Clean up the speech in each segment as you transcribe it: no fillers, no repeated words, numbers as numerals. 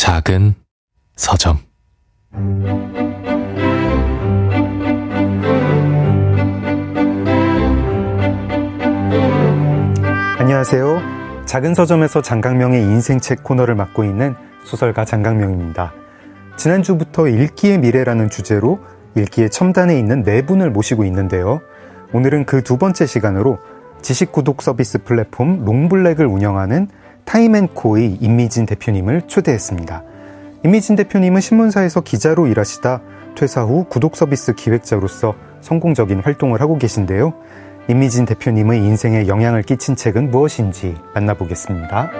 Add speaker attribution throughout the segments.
Speaker 1: 작은 서점.
Speaker 2: 안녕하세요. 작은 서점에서 장강명의 인생책 코너를 맡고 있는 소설가 장강명입니다. 지난주부터 읽기의 미래라는 주제로 읽기의 첨단에 있는 네 분을 모시고 있는데요. 오늘은 그 두 번째 시간으로 지식구독 서비스 플랫폼 롱블랙을 운영하는 타임앤코의 임미진 대표님을 초대했습니다. 임미진 대표님은 신문사에서 기자로 일하시다 퇴사 후 구독 서비스 기획자로서 성공적인 활동을 하고 계신데요. 임미진 대표님의 인생에 영향을 끼친 책은 무엇인지 만나보겠습니다.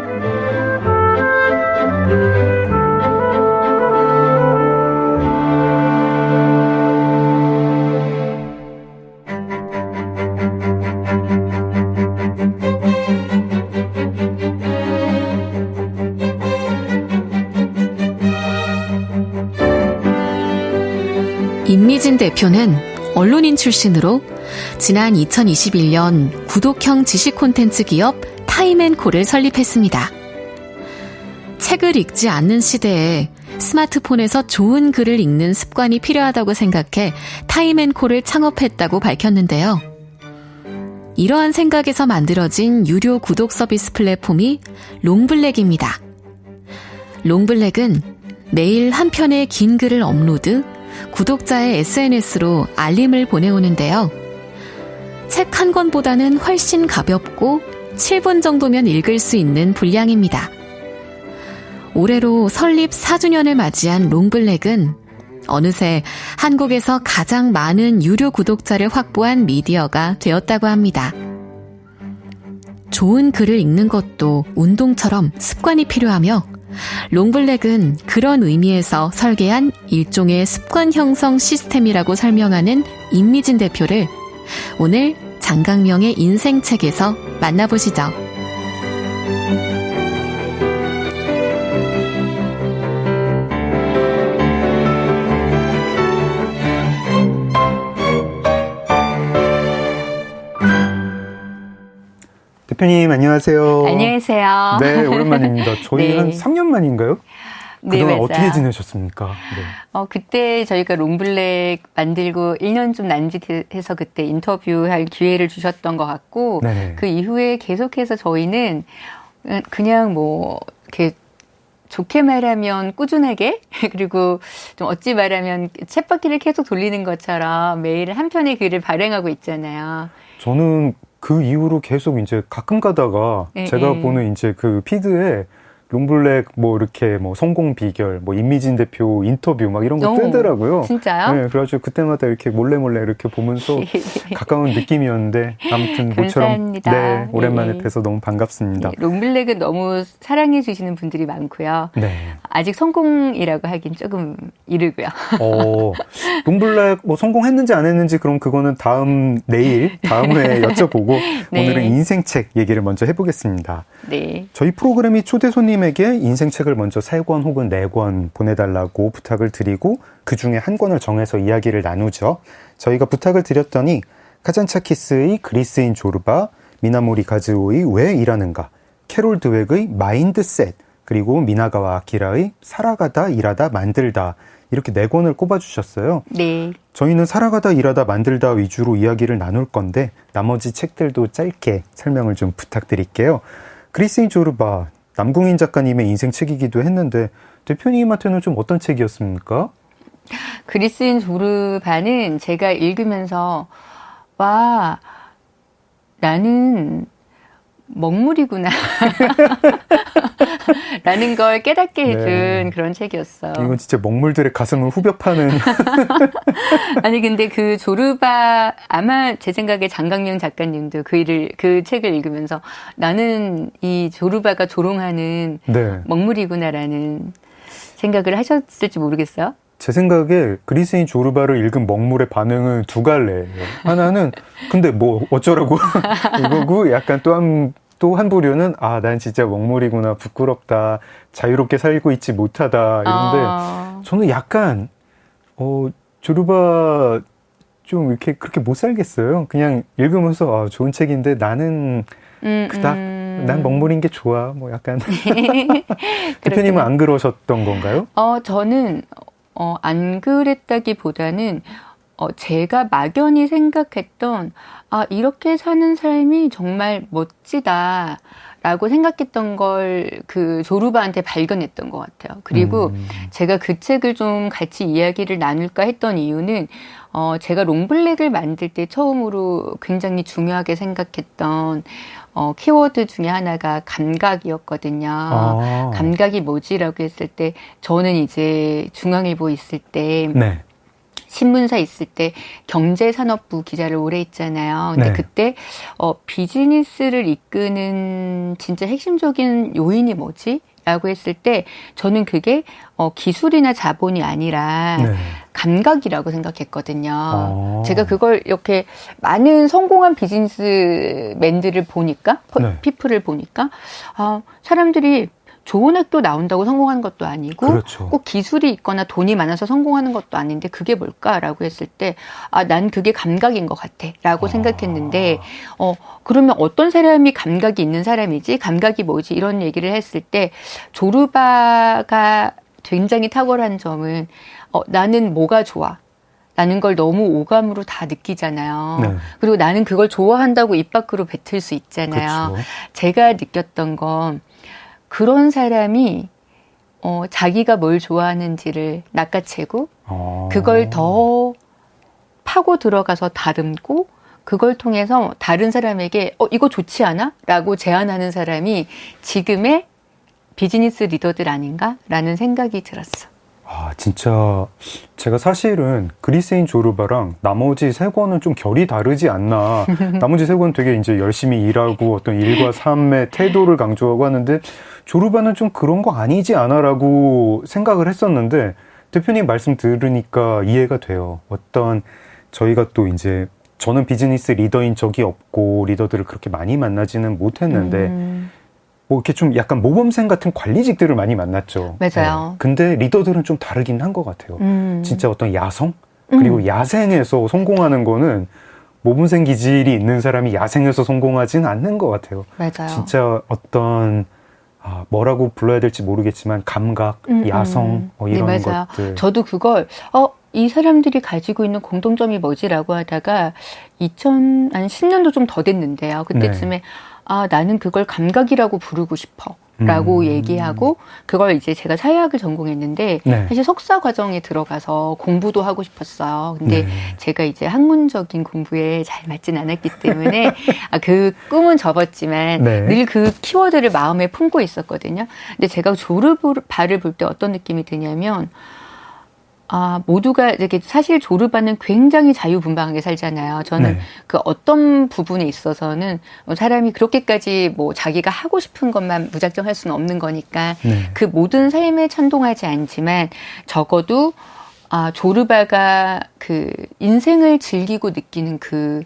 Speaker 3: 임미진 대표는 언론인 출신으로 지난 2021년 구독형 지식 콘텐츠 기업 타임앤코를 설립했습니다. 책을 읽지 않는 시대에 스마트폰에서 좋은 글을 읽는 습관이 필요하다고 생각해 타임앤코를 창업했다고 밝혔는데요. 이러한 생각에서 만들어진 유료 구독 서비스 플랫폼이 롱블랙입니다. 롱블랙은 매일 한 편의 긴 글을 업로드, 구독자의 SNS로 알림을 보내오는데요. 책 한 권보다는 훨씬 가볍고 7분 정도면 읽을 수 있는 분량입니다. 올해로 설립 4주년을 맞이한 롱블랙은 어느새 한국에서 가장 많은 유료 구독자를 확보한 미디어가 되었다고 합니다. 좋은 글을 읽는 것도 운동처럼 습관이 필요하며 롱블랙은 그런 의미에서 설계한 일종의 습관 형성 시스템이라고 설명하는 임미진 대표를 오늘 장강명의 인생책에서 만나보시죠.
Speaker 2: 대표님 안녕하세요.
Speaker 4: 안녕하세요.
Speaker 2: 네, 오랜만입니다. 저희
Speaker 4: 네.
Speaker 2: 한 3년 만인가요? 그동안
Speaker 4: 맞아요.
Speaker 2: 어떻게 지내셨습니까? 네.
Speaker 4: 그때 저희가 롱블랙 만들고 1년 좀 남짓해서 그때 인터뷰할 기회를 주셨던 것 같고,
Speaker 2: 네네.
Speaker 4: 그 이후에 계속해서 저희는 그냥 이렇게 좋게 말하면 꾸준하게, 그리고 좀 어찌 말하면 쳇바퀴를 계속 돌리는 것처럼 매일 한 편의 글을 발행하고 있잖아요.
Speaker 2: 저는 그 이후로 계속 이제 가끔 가다가 제가 보는 이제 그 피드에 롱블랙 이렇게 성공 비결, 임미진 대표 인터뷰 막 이런 거 뜨더라고요.
Speaker 4: 진짜요?
Speaker 2: 네, 그래가지고 그때마다 이렇게 몰래 이렇게 보면서 가까운 느낌이었는데 아무튼 모처럼 네, 오랜만에 뵈서 너무 반갑습니다.
Speaker 4: 네, 롱블랙은 너무 사랑해 주시는 분들이 많고요.
Speaker 2: 네.
Speaker 4: 아직 성공이라고 하긴 조금 이르고요.
Speaker 2: 롱블랙 성공했는지 안 했는지 그럼 그거는 내일 다음 회에 여쭤보고
Speaker 4: 네.
Speaker 2: 오늘은 인생책 얘기를 먼저 해보겠습니다.
Speaker 4: 네.
Speaker 2: 저희 프로그램이 초대 손님에게 인생책을 먼저 3권 혹은 4권 보내달라고 부탁을 드리고 그 중에 한 권을 정해서 이야기를 나누죠. 저희가 부탁을 드렸더니 카잔차키스의 그리스인 조르바, 미나모리 가즈오의 왜 일하는가, 캐롤 드웩의 마인드셋, 그리고 미나가와 아키라의 살아가다 일하다 만들다, 이렇게 4권을 꼽아주셨어요.
Speaker 4: 네.
Speaker 2: 저희는 살아가다 일하다 만들다 위주로 이야기를 나눌 건데 나머지 책들도 짧게 설명을 좀 부탁드릴게요. 그리스인 조르바, 남궁인 작가님의 인생책이기도 했는데 대표님한테는 좀 어떤 책이었습니까?
Speaker 4: 그리스인 조르바는 제가 읽으면서 와, 나는 먹물이구나 라는 걸 깨닫게 해준 그런 책이었어요.
Speaker 2: 이건 진짜 먹물들의 가슴을 후벼 파는
Speaker 4: 아니 근데 그 조르바 아마 제 생각에 장강명 작가님도 그 책을 읽으면서 나는 이 조르바가 조롱하는 먹물이구나라는 생각을 하셨을지 모르겠어요.
Speaker 2: 제 생각에 그리스인 조르바를 읽은 먹물의 반응은 두 갈래예요. 하나는 근데 어쩌라고 이거고, 약간 또 한 부류는 난 진짜 먹물이구나, 부끄럽다, 자유롭게 살고 있지 못하다 이런데 저는 약간 조르바 좀 이렇게 그렇게 못 살겠어요. 그냥 읽으면서 좋은 책인데 나는 그닥 난 먹물인 게 좋아. 뭐 약간. 대표님은 안 그러셨던 건가요?
Speaker 4: 저는, 안 그랬다기보다는, 제가 막연히 생각했던, 이렇게 사는 삶이 정말 멋지다. 라고 생각했던 걸 그 조르바한테 발견했던 것 같아요. 그리고 제가 그 책을 좀 같이 이야기를 나눌까 했던 이유는, 제가 롱블랙을 만들 때 처음으로 굉장히 중요하게 생각했던, 키워드 중에 하나가 감각이었거든요. 감각이 뭐지라고 했을 때, 저는 이제 중앙일보 있을 때,
Speaker 2: 네.
Speaker 4: 신문사 있을 때 경제산업부 기자를 오래 했잖아요. 근데
Speaker 2: 네.
Speaker 4: 그때 비즈니스를 이끄는 진짜 핵심적인 요인이 뭐지? 라고 했을 때 저는 그게 기술이나 자본이 아니라
Speaker 2: 네.
Speaker 4: 감각이라고 생각했거든요. 제가 그걸 이렇게 많은 성공한 비즈니스맨들을 보니까,
Speaker 2: 네.
Speaker 4: 피플을 보니까 사람들이 좋은 학교 나온다고 성공하는 것도 아니고
Speaker 2: 그렇죠.
Speaker 4: 꼭 기술이 있거나 돈이 많아서 성공하는 것도 아닌데 그게 뭘까라고 했을 때 난 그게 감각인 것 같아라고 생각했는데 그러면 어떤 사람이 감각이 있는 사람이지? 감각이 뭐지? 이런 얘기를 했을 때 조르바가 굉장히 탁월한 점은 나는 뭐가 좋아? 라는 걸 너무 오감으로 다 느끼잖아요.
Speaker 2: 네.
Speaker 4: 그리고 나는 그걸 좋아한다고 입 밖으로 뱉을 수 있잖아요.
Speaker 2: 그렇죠.
Speaker 4: 제가 느꼈던 건 그런 사람이 자기가 뭘 좋아하는지를 낚아채고 그걸 더 파고 들어가서 다듬고 그걸 통해서 다른 사람에게 이거 좋지 않아? 라고 제안하는 사람이 지금의 비즈니스 리더들 아닌가라는 생각이 들었어.
Speaker 2: 진짜 제가 사실은 그리스인 조르바랑 나머지 세 권은 좀 결이 다르지 않나. 나머지 세 권은 되게 이제 열심히 일하고 어떤 일과 삶의 태도를 강조하고 하는데 조르바는 좀 그런 거 아니지 않아라고 생각을 했었는데 대표님 말씀 들으니까 이해가 돼요. 어떤 저희가 또 이제 저는 비즈니스 리더인 적이 없고 리더들을 그렇게 많이 만나지는 못했는데 뭐 이렇게 좀 약간 모범생 같은 관리직들을 많이 만났죠.
Speaker 4: 맞아요.
Speaker 2: 네. 근데 리더들은 좀 다르긴 한 것 같아요. 진짜 어떤 야성? 그리고 야생에서 성공하는 거는 모범생 기질이 있는 사람이 야생에서 성공하지는 않는 것 같아요.
Speaker 4: 맞아요.
Speaker 2: 진짜 어떤 뭐라고 불러야 될지 모르겠지만 감각, 야성 이런
Speaker 4: 네, 맞아요.
Speaker 2: 것들.
Speaker 4: 저도 그걸 이 사람들이 가지고 있는 공통점이 뭐지라고 하다가 2010년도 좀 더 됐는데요. 그때쯤에 나는 그걸 감각이라고 부르고 싶어. 라고 얘기하고 그걸 이제 제가 사회학을 전공했는데
Speaker 2: 네.
Speaker 4: 사실 석사 과정에 들어가서 공부도 하고 싶었어요. 근데
Speaker 2: 네.
Speaker 4: 제가 이제 학문적인 공부에 잘 맞진 않았기 때문에 그 꿈은 접었지만
Speaker 2: 네.
Speaker 4: 늘 그 키워드를 마음에 품고 있었거든요. 근데 제가 조르바를 볼 때 어떤 느낌이 드냐면 모두가 이렇게 사실 조르바는 굉장히 자유분방하게 살잖아요. 저는
Speaker 2: 네.
Speaker 4: 그 어떤 부분에 있어서는 사람이 그렇게까지 뭐 자기가 하고 싶은 것만 무작정 할 수는 없는 거니까
Speaker 2: 네.
Speaker 4: 그 모든 삶에 찬동하지 않지만 적어도 조르바가 그 인생을 즐기고 느끼는 그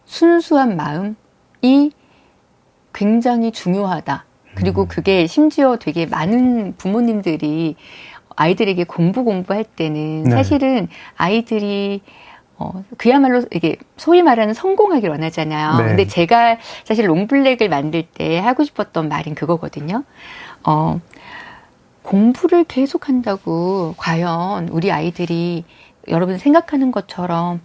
Speaker 4: 순수한 마음이 굉장히 중요하다. 그리고 그게 심지어 되게 많은 부모님들이 아이들에게 공부할 때는
Speaker 2: 네.
Speaker 4: 사실은 아이들이 그야말로 이게 소위 말하는 성공하길 원하잖아요.
Speaker 2: 네.
Speaker 4: 근데 제가 사실 롱블랙을 만들 때 하고 싶었던 말인 그거거든요. 공부를 계속 한다고 과연 우리 아이들이 여러분 생각하는 것처럼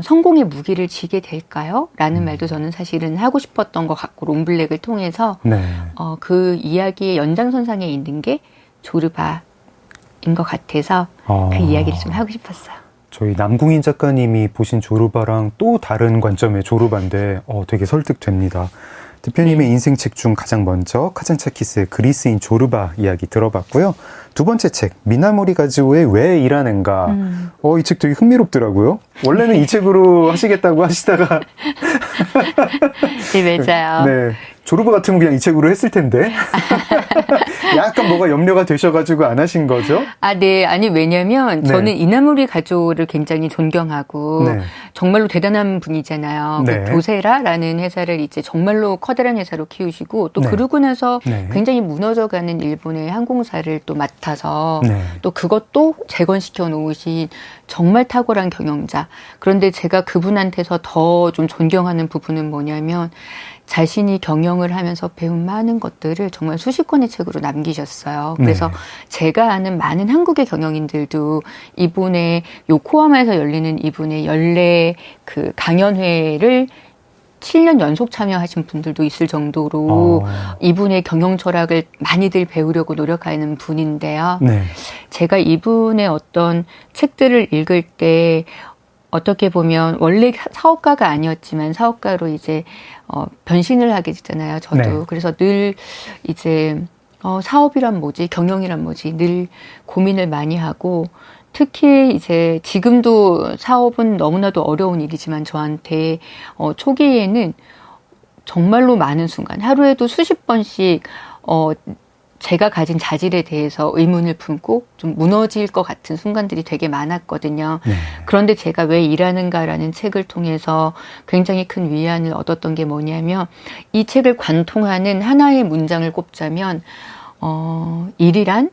Speaker 4: 성공의 무기를 쥐게 될까요? 라는 말도 저는 사실은 하고 싶었던 것 같고 롱블랙을 통해서
Speaker 2: 네.
Speaker 4: 그 이야기의 연장선상에 있는 게 조르바 인 것 같아서 그 이야기를 좀 하고 싶었어요.
Speaker 2: 저희 남궁인 작가님이 보신 조르바랑 또 다른 관점의 조르바인데 되게 설득됩니다. 대표님의 인생책 중 가장 먼저 카잔차키스의 그리스인 조르바 이야기 들어봤고요. 두 번째 책 미나모리 가즈오의 왜 일하는가. 이 책 되게 흥미롭더라고요. 원래는 이 책으로 하시겠다고 하시다가
Speaker 4: 네, 맞아요.
Speaker 2: 네. 조르바 같으면 그냥 이 책으로 했을 텐데 약간 뭐가 염려가 되셔가지고 안 하신 거죠?
Speaker 4: 네. 아니 왜냐면
Speaker 2: 네.
Speaker 4: 저는 이나모리 가조를 굉장히 존경하고
Speaker 2: 네.
Speaker 4: 정말로 대단한 분이잖아요.
Speaker 2: 네.
Speaker 4: 그 도세라라는 회사를 이제 정말로 커다란 회사로 키우시고 또
Speaker 2: 네.
Speaker 4: 그러고 나서
Speaker 2: 네.
Speaker 4: 굉장히 무너져가는 일본의 항공사를 또 맡아서
Speaker 2: 네.
Speaker 4: 또 그것도 재건시켜 놓으신 정말 탁월한 경영자. 그런데 제가 그분한테서 더 좀 존경하는 부분은 뭐냐면 자신이 경영을 하면서 배운 많은 것들을 정말 수십 권의 책으로 남기셨어요. 그래서
Speaker 2: 네.
Speaker 4: 제가 아는 많은 한국의 경영인들도 이분의 요코하마에서 열리는 이분의 연례 그 강연회를 7년 연속 참여하신 분들도 있을 정도로 이분의 경영 철학을 많이들 배우려고 노력하는 분인데요.
Speaker 2: 네.
Speaker 4: 제가 이분의 어떤 책들을 읽을 때 어떻게 보면 원래 사업가가 아니었지만 사업가로 이제 변신을 하게 되잖아요. 저도.
Speaker 2: 네.
Speaker 4: 그래서 늘 이제 사업이란 뭐지, 경영이란 뭐지 늘 고민을 많이 하고 특히 이제 지금도 사업은 너무나도 어려운 일이지만 저한테 초기에는 정말로 많은 순간 하루에도 수십 번씩 제가 가진 자질에 대해서 의문을 품고 좀 무너질 것 같은 순간들이 되게 많았거든요.
Speaker 2: 네.
Speaker 4: 그런데 제가 왜 일하는가라는 책을 통해서 굉장히 큰 위안을 얻었던 게 뭐냐면 이 책을 관통하는 하나의 문장을 꼽자면 일이란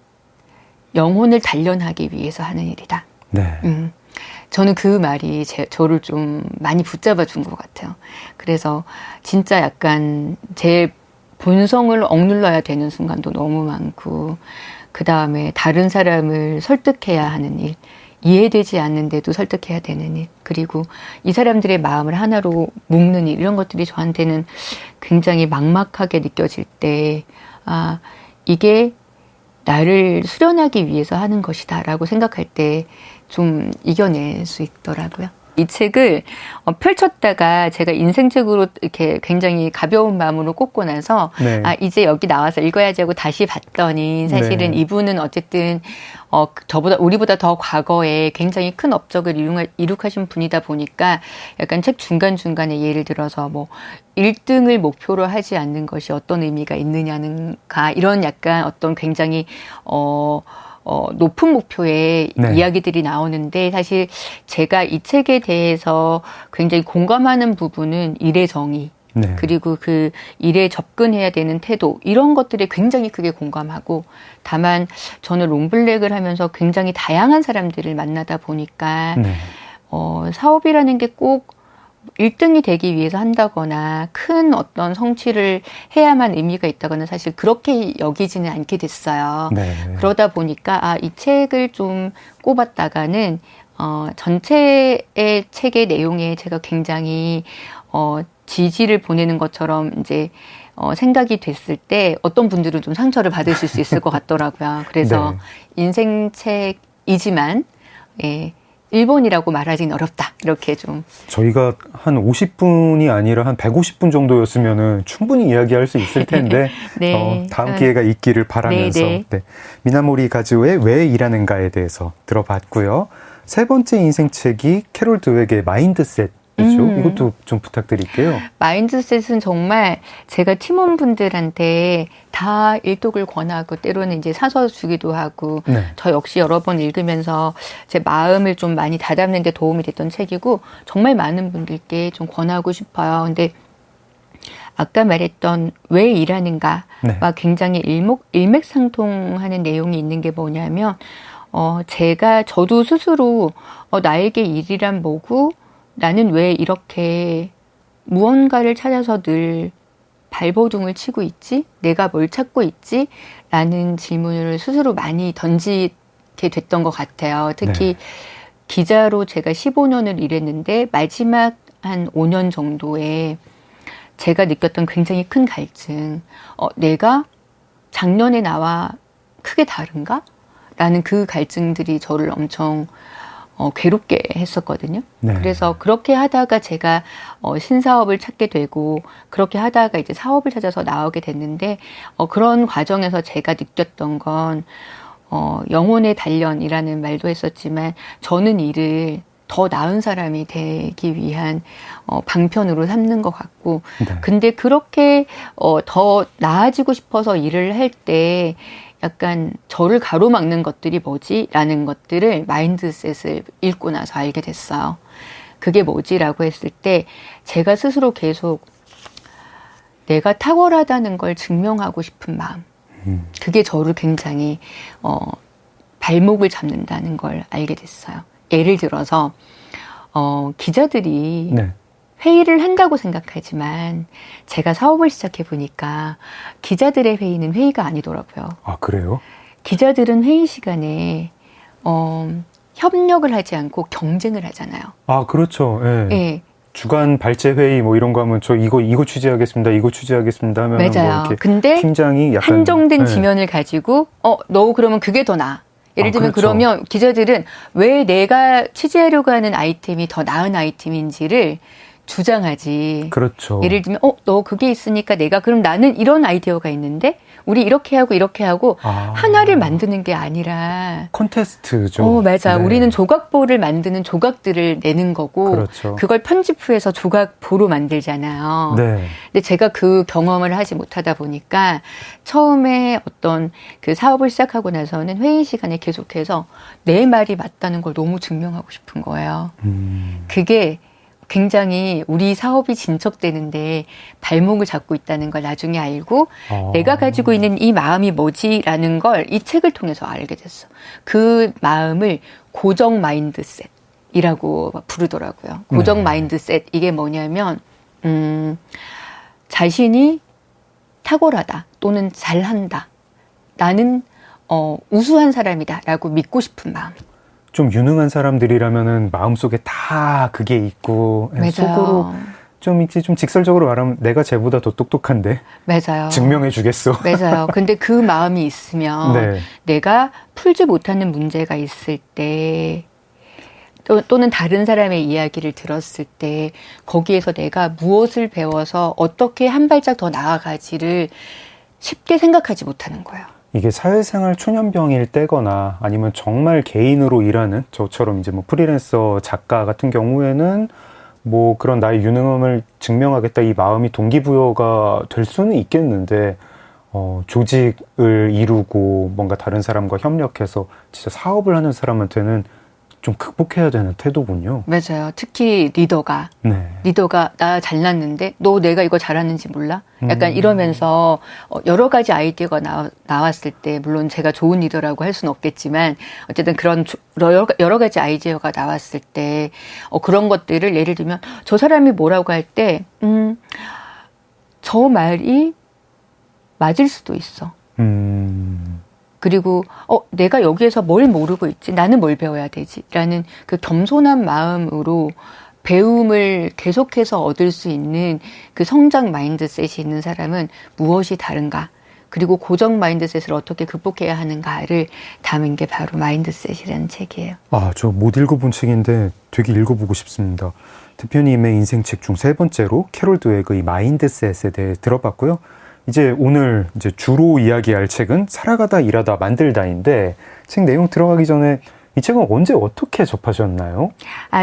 Speaker 4: 영혼을 단련하기 위해서 하는 일이다.
Speaker 2: 네.
Speaker 4: 저는 그 말이 저를 좀 많이 붙잡아 준 것 같아요. 그래서 진짜 약간 제 본성을 억눌러야 되는 순간도 너무 많고 그 다음에 다른 사람을 설득해야 하는 일, 이해되지 않는데도 설득해야 되는 일, 그리고 이 사람들의 마음을 하나로 묶는 일, 이런 것들이 저한테는 굉장히 막막하게 느껴질 때 이게 나를 수련하기 위해서 하는 것이다 라고 생각할 때 좀 이겨낼 수 있더라고요. 이 책을 펼쳤다가 제가 인생책으로 이렇게 굉장히 가벼운 마음으로 꼽고 나서
Speaker 2: 네.
Speaker 4: 이제 여기 나와서 읽어야지 하고 다시 봤더니 사실은
Speaker 2: 네.
Speaker 4: 이분은 어쨌든 우리보다 더 과거에 굉장히 큰 업적을 이룩하신 분이다 보니까 약간 책 중간중간에 예를 들어서 뭐 1등을 목표로 하지 않는 것이 어떤 의미가 있느냐는가 이런 약간 어떤 굉장히 높은 목표의
Speaker 2: 네.
Speaker 4: 이야기들이 나오는데 사실 제가 이 책에 대해서 굉장히 공감하는 부분은 일의 정의
Speaker 2: 네.
Speaker 4: 그리고 그 일에 접근해야 되는 태도 이런 것들에 굉장히 크게 공감하고 다만 저는 롱블랙을 하면서 굉장히 다양한 사람들을 만나다 보니까
Speaker 2: 네.
Speaker 4: 사업이라는 게 꼭 1등이 되기 위해서 한다거나 큰 어떤 성취를 해야만 의미가 있다거나 사실 그렇게 여기지는 않게 됐어요.
Speaker 2: 네.
Speaker 4: 그러다 보니까 이 책을 좀 꼽았다가는 전체의 책의 내용에 제가 굉장히 지지를 보내는 것처럼 이제 생각이 됐을 때 어떤 분들은 좀 상처를 받으실 수 있을 것 같더라고요. 그래서
Speaker 2: 네.
Speaker 4: 인생책이지만 일본이라고 말하기는 어렵다. 이렇게 좀.
Speaker 2: 저희가 한 50분이 아니라 한 150분 정도였으면은 충분히 이야기할 수 있을 텐데
Speaker 4: 네.
Speaker 2: 다음 기회가 있기를 바라면서
Speaker 4: 네.
Speaker 2: 미나모리 가즈오의 왜 일하는가에 대해서 들어봤고요. 세 번째 인생책이 캐롤 드웨그의 마인드셋. 그렇죠? 이것도 좀 부탁드릴게요.
Speaker 4: 마인드셋은 정말 제가 팀원분들한테 다 일독을 권하고 때로는 이제 사서 주기도 하고
Speaker 2: 네.
Speaker 4: 저 역시 여러 번 읽으면서 제 마음을 좀 많이 다잡는 데 도움이 됐던 책이고 정말 많은 분들께 좀 권하고 싶어요. 근데 아까 말했던 왜 일하는가와
Speaker 2: 네.
Speaker 4: 굉장히 일맥상통하는 내용이 있는 게 뭐냐면 저도 스스로 나에게 일이란 뭐고 나는 왜 이렇게 무언가를 찾아서 늘 발버둥을 치고 있지? 내가 뭘 찾고 있지? 라는 질문을 스스로 많이 던지게 됐던 것 같아요. 특히 기자로 제가 15년을 일했는데 마지막 한 5년 정도에 제가 느꼈던 굉장히 큰 갈증. 내가 작년에 나와 크게 다른가? 라는 그 갈증들이 저를 엄청 괴롭게 했었거든요.
Speaker 2: 네.
Speaker 4: 그래서 그렇게 하다가 제가 신사업을 찾게 되고 그렇게 하다가 이제 사업을 찾아서 나오게 됐는데 그런 과정에서 제가 느꼈던 건 영혼의 단련이라는 말도 했었지만 저는 일을 더 나은 사람이 되기 위한 방편으로 삼는 것 같고
Speaker 2: 네.
Speaker 4: 근데 그렇게 더 나아지고 싶어서 일을 할 때 약간 저를 가로막는 것들이 뭐지? 라는 것들을 마인드셋을 읽고 나서 알게 됐어요. 그게 뭐지라고 했을 때 제가 스스로 계속 내가 탁월하다는 걸 증명하고 싶은 마음. 그게 저를 굉장히 발목을 잡는다는 걸 알게 됐어요. 예를 들어서 기자들이
Speaker 2: 네.
Speaker 4: 회의를 한다고 생각하지만 제가 사업을 시작해 보니까 기자들의 회의는 회의가 아니더라고요.
Speaker 2: 아, 그래요?
Speaker 4: 기자들은 회의 시간에 협력을 하지 않고 경쟁을 하잖아요.
Speaker 2: 아, 그렇죠. 예.
Speaker 4: 예.
Speaker 2: 주간 발제 회의 뭐 이런 거 하면 저 이거 취재하겠습니다. 이거 취재하겠습니다 하면
Speaker 4: 맞아요.
Speaker 2: 뭐 이렇게
Speaker 4: 근데
Speaker 2: 팀장이 약간
Speaker 4: 한정된
Speaker 2: 예.
Speaker 4: 지면을 가지고 너 그러면 그게 더 나아. 예를 들면
Speaker 2: 그렇죠.
Speaker 4: 그러면 기자들은 왜 내가 취재하려고 하는 아이템이 더 나은 아이템인지를 주장하지.
Speaker 2: 그렇죠.
Speaker 4: 예를 들면 너 그게 있으니까 내가 그럼 나는 이런 아이디어가 있는데 우리 이렇게 하고 하나를 만드는 게 아니라
Speaker 2: 콘테스트죠.
Speaker 4: 맞아.
Speaker 2: 네.
Speaker 4: 우리는 조각보를 만드는 조각들을 내는 거고
Speaker 2: 그렇죠.
Speaker 4: 그걸 편집 후해서 조각보로 만들잖아요.
Speaker 2: 네.
Speaker 4: 근데 제가 그 경험을 하지 못하다 보니까 처음에 어떤 그 사업을 시작하고 나서는 회의 시간에 계속해서 내 말이 맞다는 걸 너무 증명하고 싶은 거예요. 그게 굉장히 우리 사업이 진척되는데 발목을 잡고 있다는 걸 나중에 알고 내가 가지고 있는 이 마음이 뭐지라는 걸 이 책을 통해서 알게 됐어. 그 마음을 고정 마인드셋이라고 부르더라고요. 고정 마인드셋 이게 뭐냐면 자신이 탁월하다 또는 잘한다. 나는 우수한 사람이다라고 믿고 싶은 마음.
Speaker 2: 좀 유능한 사람들이라면은 마음속에 다 그게 있고
Speaker 4: 맞아요.
Speaker 2: 속으로 좀 이제 좀 직설적으로 말하면 내가 쟤보다 더 똑똑한데
Speaker 4: 맞아요.
Speaker 2: 증명해 주겠어.
Speaker 4: 맞아요. 근데 그 마음이 있으면
Speaker 2: 네.
Speaker 4: 내가 풀지 못하는 문제가 있을 때 또는 다른 사람의 이야기를 들었을 때 거기에서 내가 무엇을 배워서 어떻게 한 발짝 더 나아가지를 쉽게 생각하지 못하는 거예요.
Speaker 2: 이게 사회생활 초년병일 때거나 아니면 정말 개인으로 일하는 저처럼 이제 뭐 프리랜서 작가 같은 경우에는 뭐 그런 나의 유능함을 증명하겠다 이 마음이 동기부여가 될 수는 있겠는데 조직을 이루고 뭔가 다른 사람과 협력해서 진짜 사업을 하는 사람한테는 좀 극복해야 되는 태도군요.
Speaker 4: 맞아요. 특히 리더가 나 잘났는데 너 내가 이거 잘하는지 몰라? 약간 이러면서 여러 가지 아이디어가 나왔을 때 물론 제가 좋은 리더라고 할 수는 없겠지만 어쨌든 그런 여러 가지 아이디어가 나왔을 때 그런 것들을 예를 들면 저 사람이 뭐라고 할 때 저 말이 맞을 수도 있어. 그리고 내가 여기에서 뭘 모르고 있지? 나는 뭘 배워야 되지? 라는 그 겸손한 마음으로 배움을 계속해서 얻을 수 있는 그 성장 마인드셋이 있는 사람은 무엇이 다른가? 그리고 고정 마인드셋을 어떻게 극복해야 하는가를 담은 게 바로 마인드셋이라는 책이에요.
Speaker 2: 아, 저 못 읽어본 책인데 되게 읽어보고 싶습니다. 대표님의 인생책 중 3번째로 캐롤 드웨그의 마인드셋에 대해 들어봤고요. 이제 오늘 이제 주로 이야기할 책은 살아가다 일하다 만들다인데 책 내용 들어가기 전에 이 책은 언제 어떻게 접하셨나요?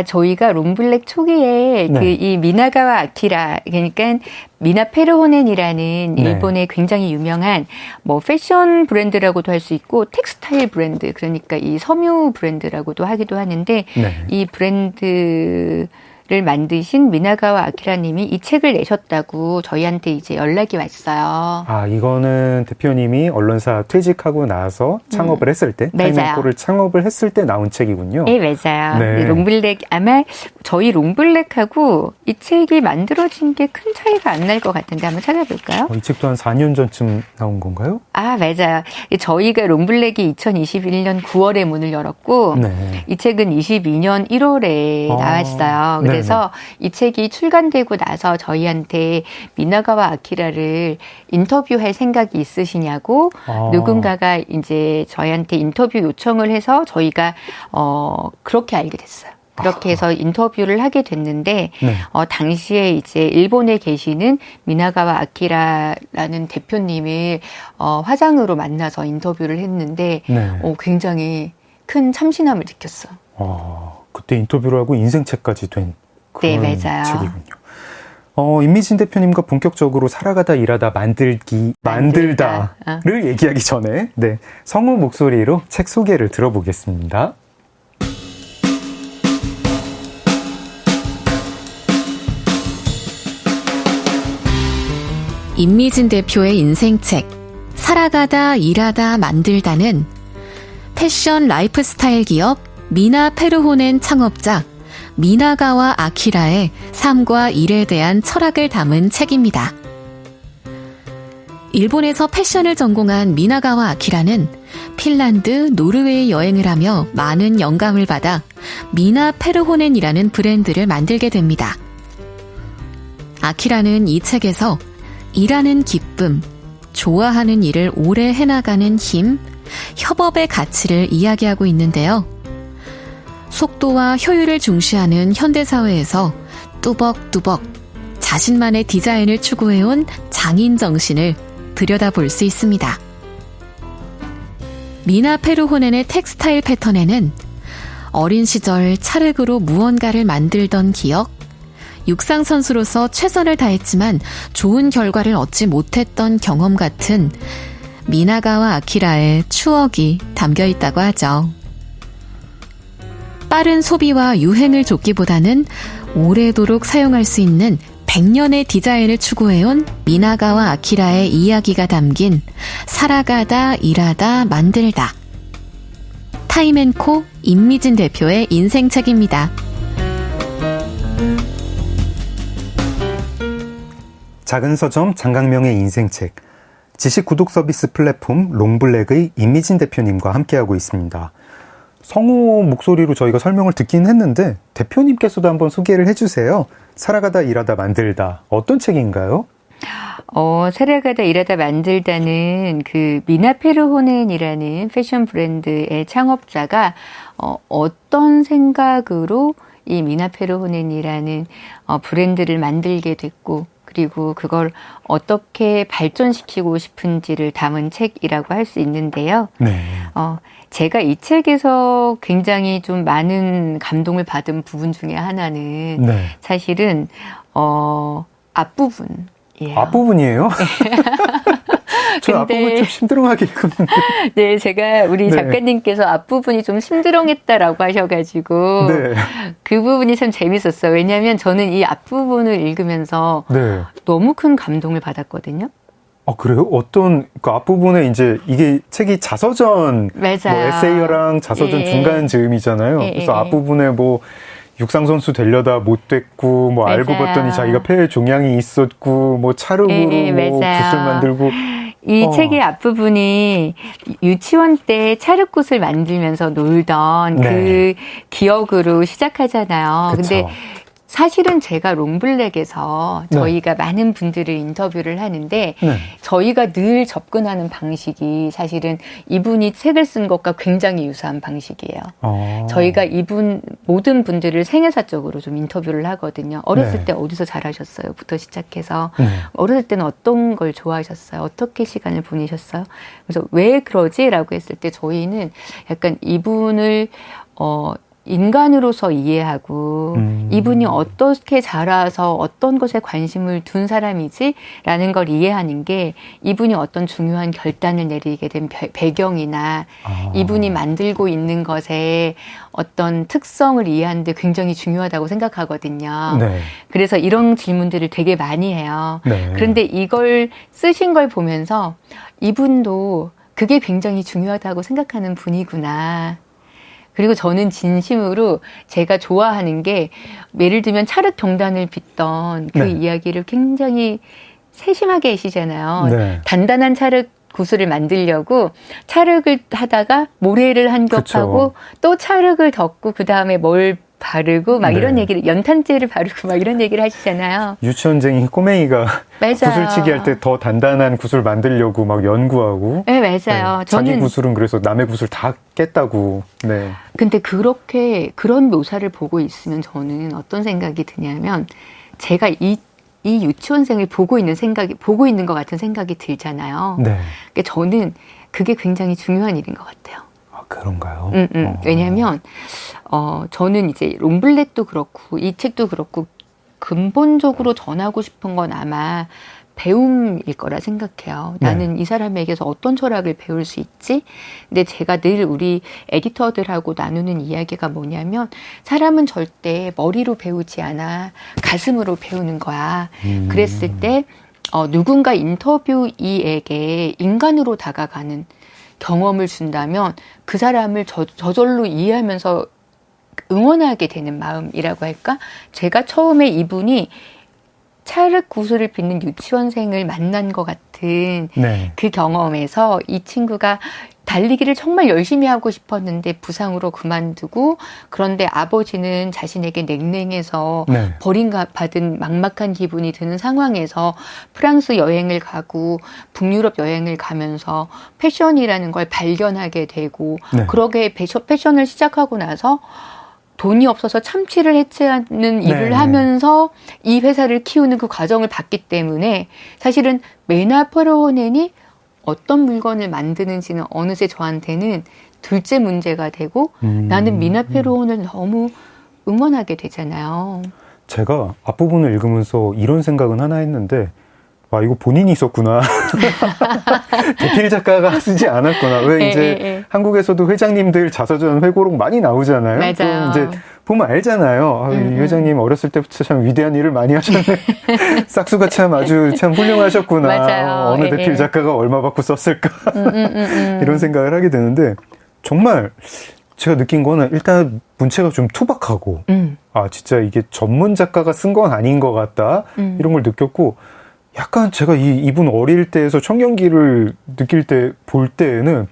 Speaker 4: 저희가 롱블랙 초기에
Speaker 2: 네.
Speaker 4: 이 미나가와 아키라 그러니까 미나 페르호넨이라는
Speaker 2: 네.
Speaker 4: 일본의 굉장히 유명한 뭐 패션 브랜드라고도 할 수 있고 텍스타일 브랜드 그러니까 이 섬유 브랜드라고도 하기도 하는데
Speaker 2: 네.
Speaker 4: 이 브랜드 를 만드신 미나가와 아키라님이 이 책을 내셨다고 저희한테 이제 연락이 왔어요.
Speaker 2: 아, 이거는 대표님이 언론사 퇴직하고 나서 창업을 했을 때, 타이밍코를 창업을 했을 때 나온 책이군요.
Speaker 4: 네, 맞아요.
Speaker 2: 네.
Speaker 4: 롱블랙, 아마 저희 롱블랙하고 이 책이 만들어진 게 큰 차이가 안 날 것 같은데 한번 찾아볼까요?
Speaker 2: 이 책도 한 4년 전쯤 나온 건가요?
Speaker 4: 아, 맞아요. 저희가 롱블랙이 2021년 9월에 문을 열었고,
Speaker 2: 네.
Speaker 4: 이 책은 22년 1월에 나왔어요. 그래서 이 책이 출간되고 나서 저희한테 미나가와 아키라를 인터뷰할 생각이 있으시냐고 누군가가 이제 저희한테 인터뷰 요청을 해서 저희가 그렇게 알게 됐어요. 그렇게 해서 인터뷰를 하게 됐는데
Speaker 2: 네.
Speaker 4: 당시에 이제 일본에 계시는 미나가와 아키라라는 대표님을 화장으로 만나서 인터뷰를 했는데
Speaker 2: 네.
Speaker 4: 굉장히 큰 참신함을 느꼈어요.
Speaker 2: 그때 인터뷰를 하고 인생책까지 된 그런
Speaker 4: 네, 맞아요.
Speaker 2: 책이군요. 임미진 대표님과 본격적으로 살아가다 일하다 만들다를 얘기하기 전에 네, 성우 목소리로 책 소개를 들어보겠습니다.
Speaker 3: 임미진 대표의 인생책 살아가다 일하다 만들다는 패션 라이프스타일 기업 미나 페르호넨 창업자 미나가와 아키라의 삶과 일에 대한 철학을 담은 책입니다. 일본에서 패션을 전공한 미나가와 아키라는 핀란드, 노르웨이 여행을 하며 많은 영감을 받아 미나 페르호넨이라는 브랜드를 만들게 됩니다. 아키라는 이 책에서 일하는 기쁨, 좋아하는 일을 오래 해나가는 힘, 협업의 가치를 이야기하고 있는데요. 속도와 효율을 중시하는 현대사회에서 뚜벅뚜벅 자신만의 디자인을 추구해온 장인 정신을 들여다볼 수 있습니다. 미나 페르호넨의 텍스타일 패턴에는 어린 시절 찰흙으로 무언가를 만들던 기억, 육상선수로서 최선을 다했지만 좋은 결과를 얻지 못했던 경험 같은 미나가와 아키라의 추억이 담겨 있다고 하죠. 빠른 소비와 유행을 좇기보다는 오래도록 사용할 수 있는 100년의 디자인을 추구해온 미나가와 아키라의 이야기가 담긴 살아가다, 일하다, 만들다. 타임앤코 임미진 대표의 인생책입니다.
Speaker 2: 작은 서점 장강명의 인생책, 지식 구독 서비스 플랫폼 롱블랙의 임미진 대표님과 함께하고 있습니다. 성우 목소리로 저희가 설명을 듣긴 했는데 대표님께서도 한번 소개를 해주세요. 살아가다 일하다 만들다, 어떤 책인가요?
Speaker 4: 살아가다 일하다 만들다는 그 미나 페르호넨이라는 패션 브랜드의 창업자가 어떤 생각으로 이 미나 페르호넨이라는 브랜드를 만들게 됐고, 그리고 그걸 어떻게 발전시키고 싶은지를 담은 책이라고 할 수 있는데요.
Speaker 2: 네.
Speaker 4: 제가 이 책에서 굉장히 좀 많은 감동을 받은 부분 중에 하나는
Speaker 2: 네.
Speaker 4: 사실은 앞부분이에요.
Speaker 2: 앞부분이에요? 저
Speaker 4: 근데-
Speaker 2: 앞부분 좀 심드렁하게 읽었는데.
Speaker 4: 네, 제가 우리
Speaker 2: 네.
Speaker 4: 작가님께서 앞부분이 좀 심드렁했다라고 하셔가지고
Speaker 2: 네.
Speaker 4: 그 부분이 참 재밌었어요. 왜냐하면 저는 이 앞부분을 읽으면서
Speaker 2: 네.
Speaker 4: 너무 큰 감동을 받았거든요.
Speaker 2: 그래요? 어떤, 그 앞부분에 이제 이게 책이 자서전,
Speaker 4: 맞아요.
Speaker 2: 뭐 에세이어랑 자서전
Speaker 4: 예.
Speaker 2: 중간 즈음이잖아요.
Speaker 4: 예,
Speaker 2: 그래서
Speaker 4: 예.
Speaker 2: 앞부분에 뭐 육상선수 되려다 못 됐고, 뭐 알고
Speaker 4: 맞아요.
Speaker 2: 봤더니 자기가 폐에 종양이 있었고, 뭐 찰흙으로
Speaker 4: 예,
Speaker 2: 뭐
Speaker 4: 맞아요.
Speaker 2: 붓을 만들고.
Speaker 4: 이 책의 앞부분이 유치원 때 찰흙굿을 만들면서 놀던
Speaker 2: 네.
Speaker 4: 그 기억으로 시작하잖아요.
Speaker 2: 그쵸.
Speaker 4: 근데 사실은 제가 롱블랙에서
Speaker 2: 네.
Speaker 4: 저희가 많은 분들을 인터뷰를 하는데
Speaker 2: 네.
Speaker 4: 저희가 늘 접근하는 방식이 사실은 이분이 책을 쓴 것과 굉장히 유사한 방식이에요. 저희가 이분 모든 분들을 생애사적으로 좀 인터뷰를 하거든요. 어렸을
Speaker 2: 네.
Speaker 4: 때 어디서 자라셨어요?부터 시작해서
Speaker 2: 네.
Speaker 4: 어렸을 때는 어떤 걸 좋아하셨어요? 어떻게 시간을 보내셨어요? 그래서 왜 그러지?라고 했을 때 저희는 약간 이분을 인간으로서 이해하고 이분이 어떻게 자라서 어떤 것에 관심을 둔 사람이지라는 걸 이해하는 게 이분이 어떤 중요한 결단을 내리게 된 배경이나 이분이 만들고 있는 것의 어떤 특성을 이해하는 데 굉장히 중요하다고 생각하거든요.
Speaker 2: 네.
Speaker 4: 그래서 이런 질문들을 되게 많이 해요.
Speaker 2: 네.
Speaker 4: 그런데 이걸 쓰신 걸 보면서 이분도 그게 굉장히 중요하다고 생각하는 분이구나. 그리고 저는 진심으로 제가 좋아하는 게 예를 들면 찰흙 경단을 빚던 그
Speaker 2: 네.
Speaker 4: 이야기를 굉장히 세심하게 하시잖아요.
Speaker 2: 네.
Speaker 4: 단단한 찰흙 구슬을 만들려고 찰흙을 하다가 모래를 한 겹하고 또 찰흙을 덮고 그 다음에 뭘 바르고 막
Speaker 2: 네.
Speaker 4: 이런 얘기를 연탄재를 바르고 막 이런 얘기를 하시잖아요.
Speaker 2: 유치원생이 꼬맹이가
Speaker 4: 맞아요.
Speaker 2: 구슬치기 할 때 더 단단한 구슬 만들려고 막 연구하고.
Speaker 4: 네, 맞아요.
Speaker 2: 네. 자기 구슬은 그래서 남의 구슬 다 깼다고. 네.
Speaker 4: 근데 그런 묘사를 보고 있으면 저는 어떤 생각이 드냐면 제가 이 유치원생을 보고 있는 것 같은 생각이 들잖아요.
Speaker 2: 네.
Speaker 4: 그러니까 저는 그게 굉장히 중요한 일인 것 같아요.
Speaker 2: 그런가요?
Speaker 4: 왜냐하면 저는 이제 롱블랙도 그렇고 이 책도 그렇고 근본적으로 전하고 싶은 건 아마 배움일 거라 생각해요. 나는 이 사람에게서 어떤 철학을 배울 수 있지? 근데 제가 늘 우리 에디터들하고 나누는 이야기가 뭐냐면 사람은 절대 머리로 배우지 않아. 가슴으로 배우는 거야. 그랬을 때 누군가 인터뷰이에게 인간으로 다가가는 경험을 준다면 그 사람을 저절로 이해하면서 응원하게 되는 마음이라고 할까? 제가 처음에 이분이 찰흙 구슬을 빚는 유치원생을 만난 것 같은
Speaker 2: 네.
Speaker 4: 그 경험에서 이 친구가 달리기를 정말 열심히 하고 싶었는데 부상으로 그만두고, 그런데 아버지는 자신에게 냉랭해서
Speaker 2: 네.
Speaker 4: 버림받은 막막한 기분이 드는 상황에서 프랑스 여행을 가고 북유럽 여행을 가면서 패션이라는 걸 발견하게 되고,
Speaker 2: 네.
Speaker 4: 그러게 패션을 시작하고 나서 돈이 없어서 참치를 해체하는 일을
Speaker 2: 네.
Speaker 4: 하면서 이 회사를 키우는 그 과정을 봤기 때문에, 사실은 메나 페로넨이 어떤 물건을 만드는지는 어느새 저한테는 둘째 문제가 되고, 나는 미나 페로넨을 너무 응원하게 되잖아요.
Speaker 2: 제가 앞부분을 읽으면서 이런 생각은 하나 했는데, 와, 이거 본인이 썼구나. 대필 작가가 쓰지 않았구나. 왜 이제 한국에서도 회장님들 자서전 회고록 많이 나오잖아요.
Speaker 4: 맞아요.
Speaker 2: 그럼 이제 보면 알잖아요. 아, 이 회장님 어렸을 때부터 참 위대한 일을 많이 하셨네. 싹수가 참 아주 참 훌륭하셨구나.
Speaker 4: 맞아요.
Speaker 2: 어느 대필 작가가 얼마 받고 썼을까. 이런 생각을 하게 되는데, 정말 제가 느낀 거는 일단 문체가 좀 투박하고, 아, 진짜 이게 전문 작가가 쓴 건 아닌 것 같다. 이런 걸 느꼈고, 약간 제가 이분 어릴 때에서 청년기를 느낄 때, 볼 때에는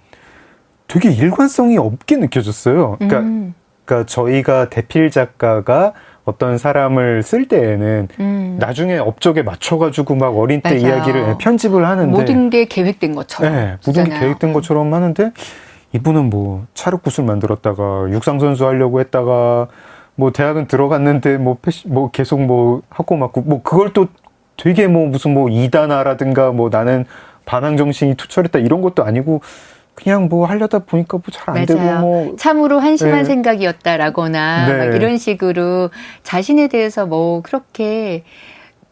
Speaker 2: 되게 일관성이 없게 느껴졌어요. 그러니까 저희가 대필 작가가 어떤 사람을 쓸 때에는 나중에 업적에 맞춰가지고 막 어린 때
Speaker 4: 맞아요.
Speaker 2: 이야기를 편집을 하는데,
Speaker 4: 모든 게 계획된 것처럼.
Speaker 2: 네, 모든 게 계획된 것처럼 하는데, 이분은 뭐 찰흙구슬 만들었다가 육상선수 하려고 했다가 뭐 대학은 들어갔는데 뭐 계속 뭐 하고 맞고 뭐 그걸 또 되게 뭐 무슨 뭐 이단아라든가 뭐 나는 반항정신이 투철했다 이런 것도 아니고 그냥 뭐 하려다 보니까 뭐 잘 안 되고 뭐
Speaker 4: 참으로 한심한
Speaker 2: 네.
Speaker 4: 생각이었다라거나
Speaker 2: 네.
Speaker 4: 막 이런 식으로 자신에 대해서 뭐 그렇게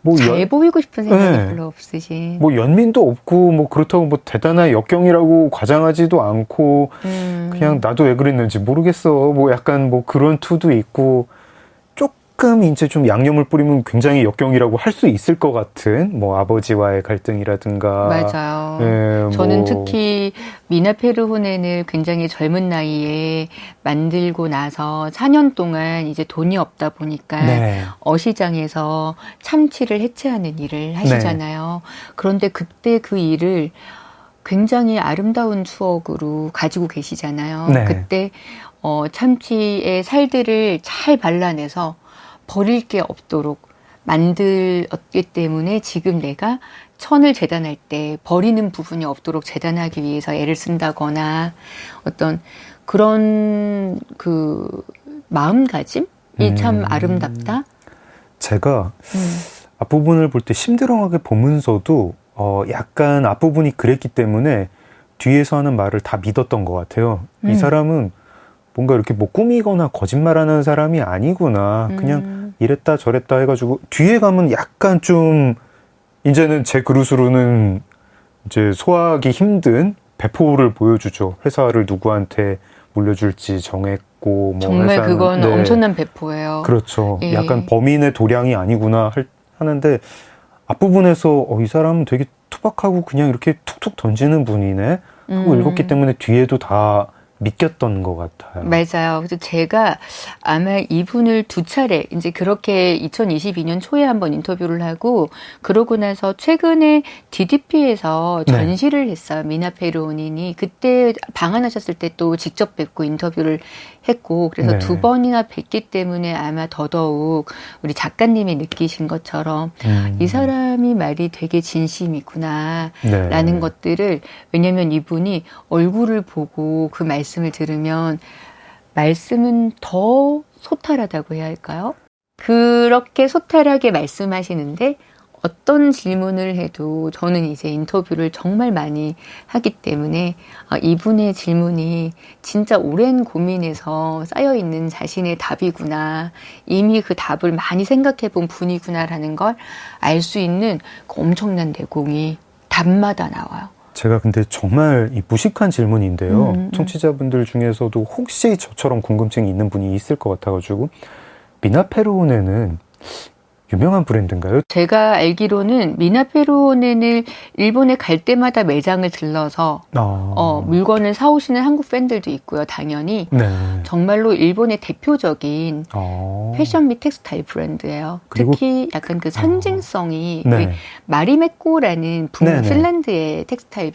Speaker 2: 뭐
Speaker 4: 잘 보이고 싶은 생각이
Speaker 2: 네.
Speaker 4: 별로 없으신.
Speaker 2: 뭐 연민도 없고 뭐 그렇다고 뭐 대단한 역경이라고 과장하지도 않고 그냥 나도 왜 그랬는지 모르겠어 뭐 약간 뭐 그런 투도 있고 조금 이제 좀 양념을 뿌리면 굉장히 역경이라고 할 수 있을 것 같은 뭐 아버지와의 갈등이라든가.
Speaker 4: 맞아요.
Speaker 2: 예,
Speaker 4: 저는
Speaker 2: 뭐
Speaker 4: 특히 미나 페르호넨을 굉장히 젊은 나이에 만들고 나서 4년 동안 이제 돈이 없다 보니까
Speaker 2: 네.
Speaker 4: 어시장에서 참치를 해체하는 일을 하시잖아요. 그런데 그때 그 일을 굉장히 아름다운 추억으로 가지고 계시잖아요.
Speaker 2: 네.
Speaker 4: 그때 참치의 살들을 잘 발라내서 버릴 게 없도록 만들었기 때문에 지금 내가 천을 재단할 때 버리는 부분이 없도록 재단하기 위해서 애를 쓴다거나 어떤 그런 그 마음가짐이 참 아름답다.
Speaker 2: 제가 앞부분을 볼 때 심드렁하게 보면서도 약간 앞부분이 그랬기 때문에 뒤에서 하는 말을 다 믿었던 것 같아요. 이 사람은 뭔가 이렇게 뭐 꾸미거나 거짓말하는 사람이 아니구나. 그냥 이랬다 저랬다 해가지고 뒤에 가면 약간 좀 이제는 제 그릇으로는 이제 소화하기 힘든 배포를 보여주죠. 회사를 누구한테 물려줄지 정했고 뭐
Speaker 4: 정말
Speaker 2: 회사는,
Speaker 4: 그건
Speaker 2: 네.
Speaker 4: 엄청난 배포예요.
Speaker 2: 그렇죠.
Speaker 4: 예.
Speaker 2: 약간 범인의 도량이 아니구나 하는데 앞부분에서 이 사람은 되게 투박하고 그냥 이렇게 툭툭 던지는 분이네 하고 읽었기 때문에 뒤에도 다 믿겼던 것 같아요.
Speaker 4: 맞아요. 그래서 제가 아마 이분을 두 차례 이제 그렇게 2022년 초에 한번 인터뷰를 하고 그러고 나서 최근에 DDP에서
Speaker 2: 네.
Speaker 4: 전시를 했어요. 미나 페로닌이 그때 방한하셨을 때 또 직접 뵙고 인터뷰를 했고 그래서
Speaker 2: 네.
Speaker 4: 두 번이나 뵙기 때문에 아마 더더욱 우리 작가님이 느끼신 것처럼 이 사람이 말이 되게 진심이구나
Speaker 2: 네.
Speaker 4: 라는 것들을 왜냐하면 이분이 얼굴을 보고 그 말씀을 들으면 말씀은 더 소탈하다고 해야 할까요? 그렇게 소탈하게 말씀하시는데 어떤 질문을 해도 저는 이제 인터뷰를 정말 많이 하기 때문에 이분의 질문이 진짜 오랜 고민에서 쌓여있는 자신의 답이구나. 이미 그 답을 많이 생각해 본 분이구나라는 걸 알 수 있는 그 엄청난 내공이 답마다 나와요.
Speaker 2: 제가 근데 정말 이 무식한 질문인데요. 청취자분들 중에서도 혹시 저처럼 궁금증이 있는 분이 있을 것 같아가지고 미나 페로넨은 유명한 브랜드인가요?
Speaker 4: 제가 알기로는 미나페로네를 일본에 갈 때마다 매장을 들러서 물건을 사오시는 한국 팬들도 있고요. 당연히
Speaker 2: 네.
Speaker 4: 정말로 일본의 대표적인 패션 및 텍스타일 브랜드예요. 특히 약간 그 상징성이
Speaker 2: 네.
Speaker 4: 마리메꼬라는 핀란드의 텍스타일,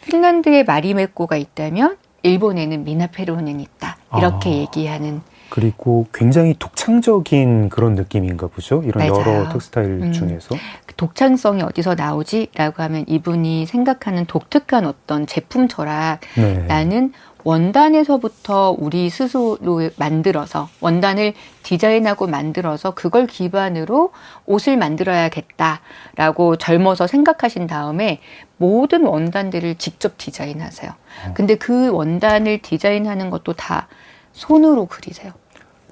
Speaker 4: 핀란드에 마리메꼬가 있다면 일본에는 미나페로네는 있다. 이렇게 얘기하는.
Speaker 2: 그리고 굉장히 독창적인 그런 느낌인가 보죠? 이런
Speaker 4: 맞아요.
Speaker 2: 여러 텍스타일 중에서.
Speaker 4: 그 독창성이 어디서 나오지? 라고 하면 이분이 생각하는 독특한 어떤 제품 철학.
Speaker 2: 네.
Speaker 4: 나는 원단에서부터 우리 스스로 만들어서 원단을 디자인하고 만들어서 그걸 기반으로 옷을 만들어야겠다라고 젊어서 생각하신 다음에 모든 원단들을 직접 디자인하세요. 근데 그 원단을 디자인하는 것도 다 손으로 그리세요.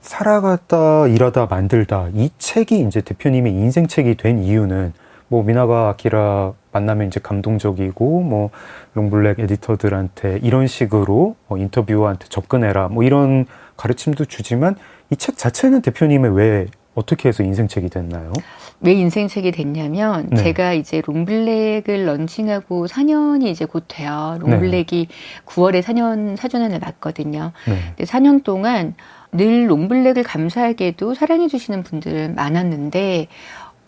Speaker 2: 살아가다 일하다 만들다 이 책이 이제 대표님의 인생 책이 된 이유는 뭐 미나가 아키라 만나면 이제 감동적이고 뭐 롱블랙 에디터들한테 이런 식으로 인터뷰어한테 접근해라 뭐 이런 가르침도 주지만 이 책 자체는 대표님의 왜 어떻게 해서 인생 책이 됐나요?
Speaker 4: 왜 인생 책이 됐냐면
Speaker 2: 네.
Speaker 4: 제가 이제 롱블랙을 런칭하고 4년이 이제 곧 돼요. 롱블랙이 9월에 4년 사전환을 맞거든요.
Speaker 2: 네.
Speaker 4: 근데 4년 동안 늘 롱블랙을 감사하게도 사랑해 주시는 분들은 많았는데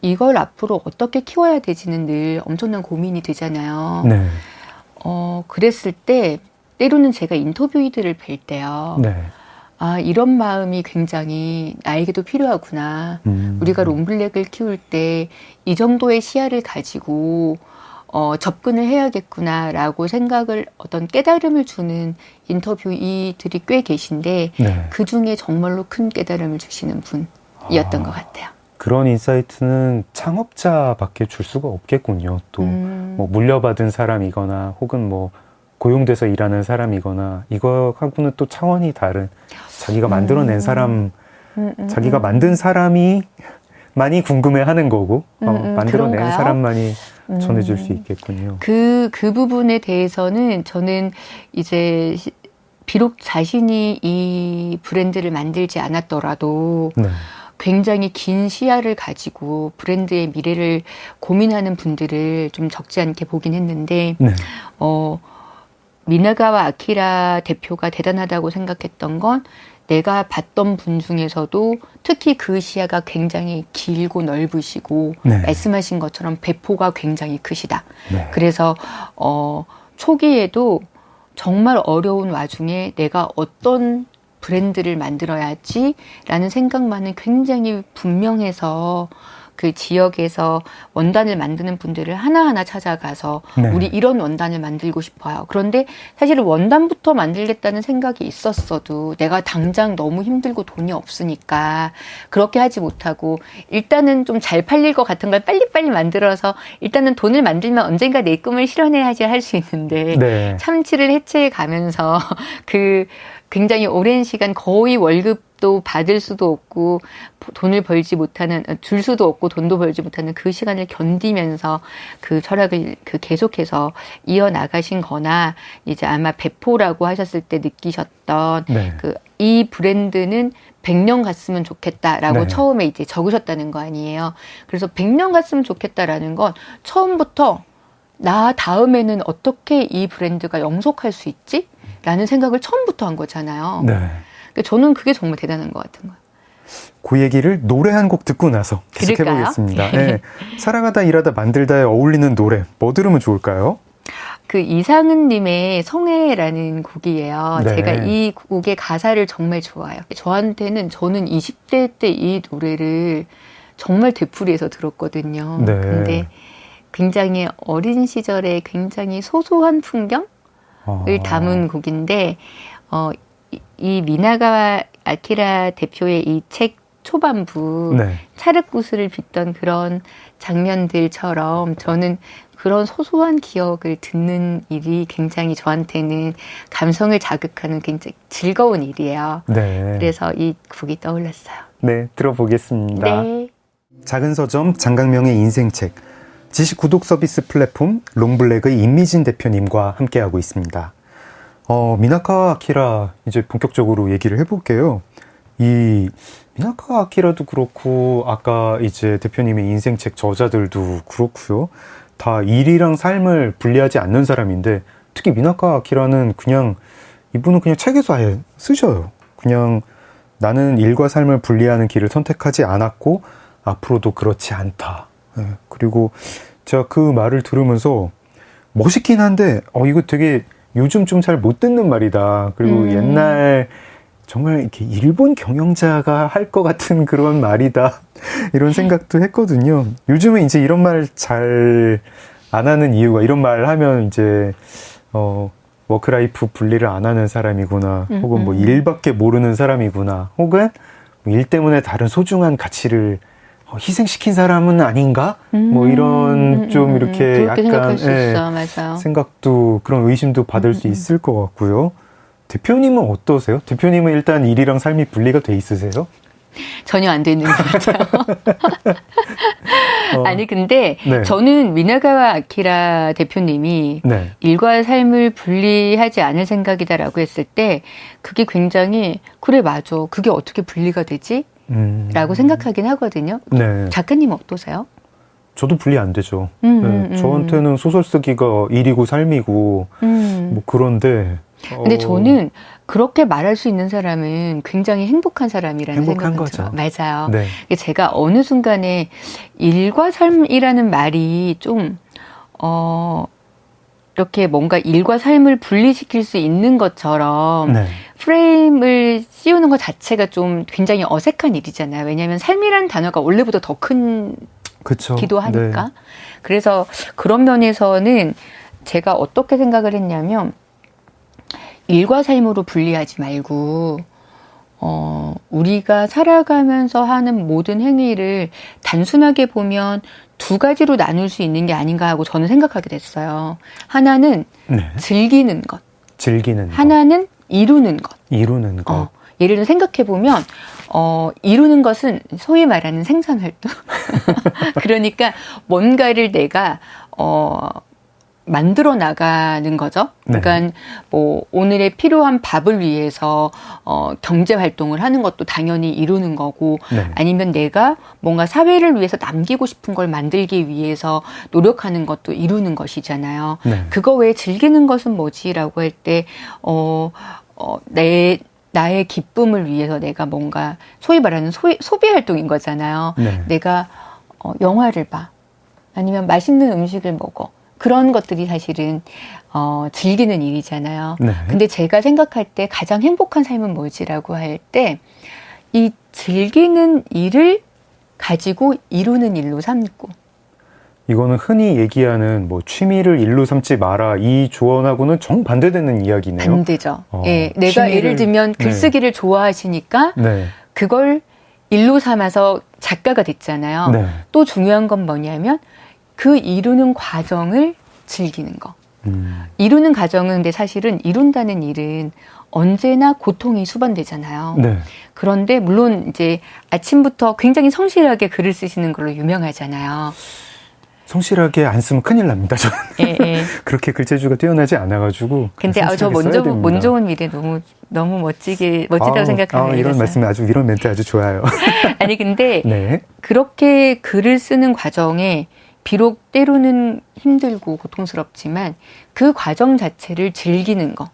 Speaker 4: 이걸 앞으로 어떻게 키워야 되지는 늘 엄청난 고민이 되잖아요.
Speaker 2: 네.
Speaker 4: 그랬을 때 때로는 제가 인터뷰이들을 뵐 때요.
Speaker 2: 네.
Speaker 4: 아, 이런 마음이 굉장히 나에게도 필요하구나. 우리가 롱블랙을 키울 때 이 정도의 시야를 가지고 접근을 해야겠구나라고 생각을 어떤 깨달음을 주는 인터뷰이들이 꽤 계신데
Speaker 2: 네.
Speaker 4: 그 중에 정말로 큰 깨달음을 주시는 분이었던 것 같아요.
Speaker 2: 그런 인사이트는 창업자밖에 줄 수가 없겠군요. 또 뭐 물려받은 사람이거나 혹은 뭐 고용돼서 일하는 사람이거나 이거하고는 또 차원이 다른 자기가 만들어낸 사람, 자기가 만든 사람이 많이 궁금해하는 거고 만들어낸
Speaker 4: 그런가요?
Speaker 2: 사람만이 전해줄 수 있겠군요.
Speaker 4: 그 부분에 대해서는 저는 이제 비록 자신이 이 브랜드를 만들지 않았더라도
Speaker 2: 네.
Speaker 4: 굉장히 긴 시야를 가지고 브랜드의 미래를 고민하는 분들을 좀 적지 않게 보긴 했는데
Speaker 2: 네.
Speaker 4: 미나가와 아키라 대표가 대단하다고 생각했던 건 내가 봤던 분 중에서도 특히 그 시야가 굉장히 길고 넓으시고
Speaker 2: 네.
Speaker 4: 말씀하신 것처럼 배포가 굉장히 크시다.
Speaker 2: 네.
Speaker 4: 그래서 초기에도 정말 어려운 와중에 내가 어떤 브랜드를 만들어야지라는 생각만은 굉장히 분명해서 그 지역에서 원단을 만드는 분들을 하나하나 찾아가서
Speaker 2: 네.
Speaker 4: 우리 이런 원단을 만들고 싶어요. 그런데 사실은 원단부터 만들겠다는 생각이 있었어도 내가 당장 너무 힘들고 돈이 없으니까 그렇게 하지 못하고 일단은 좀 잘 팔릴 것 같은 걸 빨리빨리 만들어서 일단은 돈을 만들면 언젠가 내 꿈을 실현해야지 할 수 있는데
Speaker 2: 네.
Speaker 4: 참치를 해체해 가면서 그 굉장히 오랜 시간 거의 월급도 받을 수도 없고 돈을 벌지 못하는 줄 수도 없고 돈도 벌지 못하는 그 시간을 견디면서 그 철학을 계속해서 이어나가신 거나 이제 아마 배포라고 하셨을 때 느끼셨던
Speaker 2: 네.
Speaker 4: 이 브랜드는 100년 갔으면 좋겠다라고
Speaker 2: 네.
Speaker 4: 처음에 이제 적으셨다는 거 아니에요. 그래서 100년 갔으면 좋겠다라는 건 처음부터 나 다음에는 어떻게 이 브랜드가 영속할 수 있지? 라는 생각을 처음부터 한 거잖아요.
Speaker 2: 네.
Speaker 4: 그러니까 저는 그게 정말 대단한 것 같은 거예요.
Speaker 2: 그 얘기를 노래 한 곡 듣고 나서 계속
Speaker 4: 그럴까요?
Speaker 2: 해보겠습니다. 네. 살아가다 일하다 만들다에 어울리는 노래 뭐 들으면 좋을까요?
Speaker 4: 그 이상은님의 성애라는 곡이에요.
Speaker 2: 네.
Speaker 4: 제가 이 곡의 가사를 정말 좋아해요. 저는 20대 때 이 노래를 정말 되풀이해서 들었거든요.
Speaker 2: 네.
Speaker 4: 근데 굉장히 어린 시절에 굉장히 소소한 풍경을 담은 곡인데 이 미나가와 아키라 대표의 이 책 초반부
Speaker 2: 네.
Speaker 4: 찰흙구슬을 빚던 그런 장면들처럼 저는 그런 소소한 기억을 듣는 일이 굉장히 저한테는 감성을 자극하는 굉장히 즐거운 일이에요.
Speaker 2: 네.
Speaker 4: 그래서 이 곡이 떠올랐어요.
Speaker 2: 네, 들어보겠습니다.
Speaker 4: 네.
Speaker 2: 작은 서점 장강명의 인생책 지식 구독 서비스 플랫폼 롱블랙의 임미진 대표님과 함께하고 있습니다. 미나카 아키라 이제 본격적으로 얘기를 해볼게요. 이 미나카 아키라도 그렇고 아까 이제 대표님의 인생책 저자들도 그렇고요. 다 일이랑 삶을 분리하지 않는 사람인데 특히 미나카 아키라는 그냥 이분은 그냥 책에서 아예 쓰셔요. 그냥 나는 일과 삶을 분리하는 길을 선택하지 않았고 앞으로도 그렇지 않다. 예, 그리고 제가 그 말을 들으면서 멋있긴 한데 이거 되게 요즘 좀 잘 못 듣는 말이다. 그리고 옛날 정말 이렇게 일본 경영자가 할 것 같은 그런 말이다. 이런 생각도 했거든요. 요즘은 이제 이런 말 잘 안 하는 이유가 이런 말 하면 이제 워크라이프 분리를 안 하는 사람이구나. 혹은 뭐 일밖에 모르는 사람이구나. 혹은 일 때문에 다른 소중한 가치를 희생시킨 사람은 아닌가? 뭐 이런 좀 이렇게
Speaker 4: 그렇게
Speaker 2: 약간
Speaker 4: 생각할 수 있어. 맞아요.
Speaker 2: 생각도 그런 의심도 받을 수 있을 것 같고요. 대표님은 어떠세요? 대표님은 일단 일이랑 삶이 분리가 돼 있으세요?
Speaker 4: 전혀 안 되는 것 같아요. 아니 근데
Speaker 2: 네.
Speaker 4: 저는 미나가와 아키라 대표님이
Speaker 2: 네.
Speaker 4: 일과 삶을 분리하지 않을 생각이다라고 했을 때 그게 굉장히 그래 맞아. 그게 어떻게 분리가 되지? 라고 생각하긴 하거든요.
Speaker 2: 네.
Speaker 4: 작가님 어떠세요?
Speaker 2: 저도 분리 안 되죠. 네. 저한테는 소설 쓰기가 일이고 삶이고 뭐 그런데
Speaker 4: 근데 저는 그렇게 말할 수 있는 사람은 굉장히 행복한 사람이라는
Speaker 2: 행복한
Speaker 4: 생각이
Speaker 2: 거죠.
Speaker 4: 들어요. 맞아요.
Speaker 2: 네.
Speaker 4: 제가 어느 순간에 일과 삶이라는 말이 좀 이렇게 뭔가 일과 삶을 분리시킬 수 있는 것처럼
Speaker 2: 네.
Speaker 4: 프레임을 씌우는 것 자체가 좀 굉장히 어색한 일이잖아요. 왜냐하면 삶이라는 단어가 원래보다 더 큰
Speaker 2: 그쵸.
Speaker 4: 기도 하니까.
Speaker 2: 네.
Speaker 4: 그래서 그런 면에서는 제가 어떻게 생각을 했냐면 일과 삶으로 분리하지 말고 우리가 살아가면서 하는 모든 행위를 단순하게 보면 두 가지로 나눌 수 있는 게 아닌가 하고 저는 생각하게 됐어요. 하나는
Speaker 2: 네.
Speaker 4: 즐기는 것,
Speaker 2: 즐기는 것.
Speaker 4: 하나는 이루는 것.
Speaker 2: 이루는 것.
Speaker 4: 예를 들어 생각해보면 이루는 것은 소위 말하는 생산활동. 그러니까 뭔가를 내가 만들어 나가는 거죠. 그러니까
Speaker 2: 네.
Speaker 4: 뭐 오늘의 필요한 밥을 위해서 경제 활동을 하는 것도 당연히 이루는 거고
Speaker 2: 네.
Speaker 4: 아니면 내가 뭔가 사회를 위해서 남기고 싶은 걸 만들기 위해서 노력하는 것도 이루는 것이잖아요.
Speaker 2: 네.
Speaker 4: 그거 외에 즐기는 것은 뭐지라고 할 때 나의 기쁨을 위해서 내가 뭔가 소위 말하는 소비 활동인 거잖아요.
Speaker 2: 네.
Speaker 4: 내가 영화를 봐. 아니면 맛있는 음식을 먹어. 그런 것들이 사실은 즐기는 일이잖아요.
Speaker 2: 네.
Speaker 4: 근데 제가 생각할 때 가장 행복한 삶은 뭐지라고 할 때 이 즐기는 일을 가지고 이루는 일로 삼고.
Speaker 2: 이거는 흔히 얘기하는 뭐 취미를 일로 삼지 마라 이 조언하고는 정반대되는 이야기네요.
Speaker 4: 반대죠. 예, 내가 예를 들면 글쓰기를 좋아하시니까
Speaker 2: 네.
Speaker 4: 그걸 일로 삼아서 작가가 됐잖아요.
Speaker 2: 네.
Speaker 4: 또 중요한 건 뭐냐면 그 이루는 과정을 즐기는 거. 이루는 과정은 근데 사실은 이룬다는 일은 언제나 고통이 수반되잖아요.
Speaker 2: 네.
Speaker 4: 그런데 물론 이제 아침부터 굉장히 성실하게 글을 쓰시는 걸로 유명하잖아요.
Speaker 2: 성실하게 안 쓰면 큰일 납니다. 저는.
Speaker 4: 예, 예.
Speaker 2: 그렇게 글재주가 뛰어나지 않아가지고.
Speaker 4: 근데 저 먼 좋은 미래 너무 멋지다고 생각합니다.
Speaker 2: 이런 말씀 이런 멘트 아주 좋아요.
Speaker 4: 아니 근데
Speaker 2: 네.
Speaker 4: 그렇게 글을 쓰는 과정에 비록 때로는 힘들고 고통스럽지만 그 과정 자체를 즐기는 거.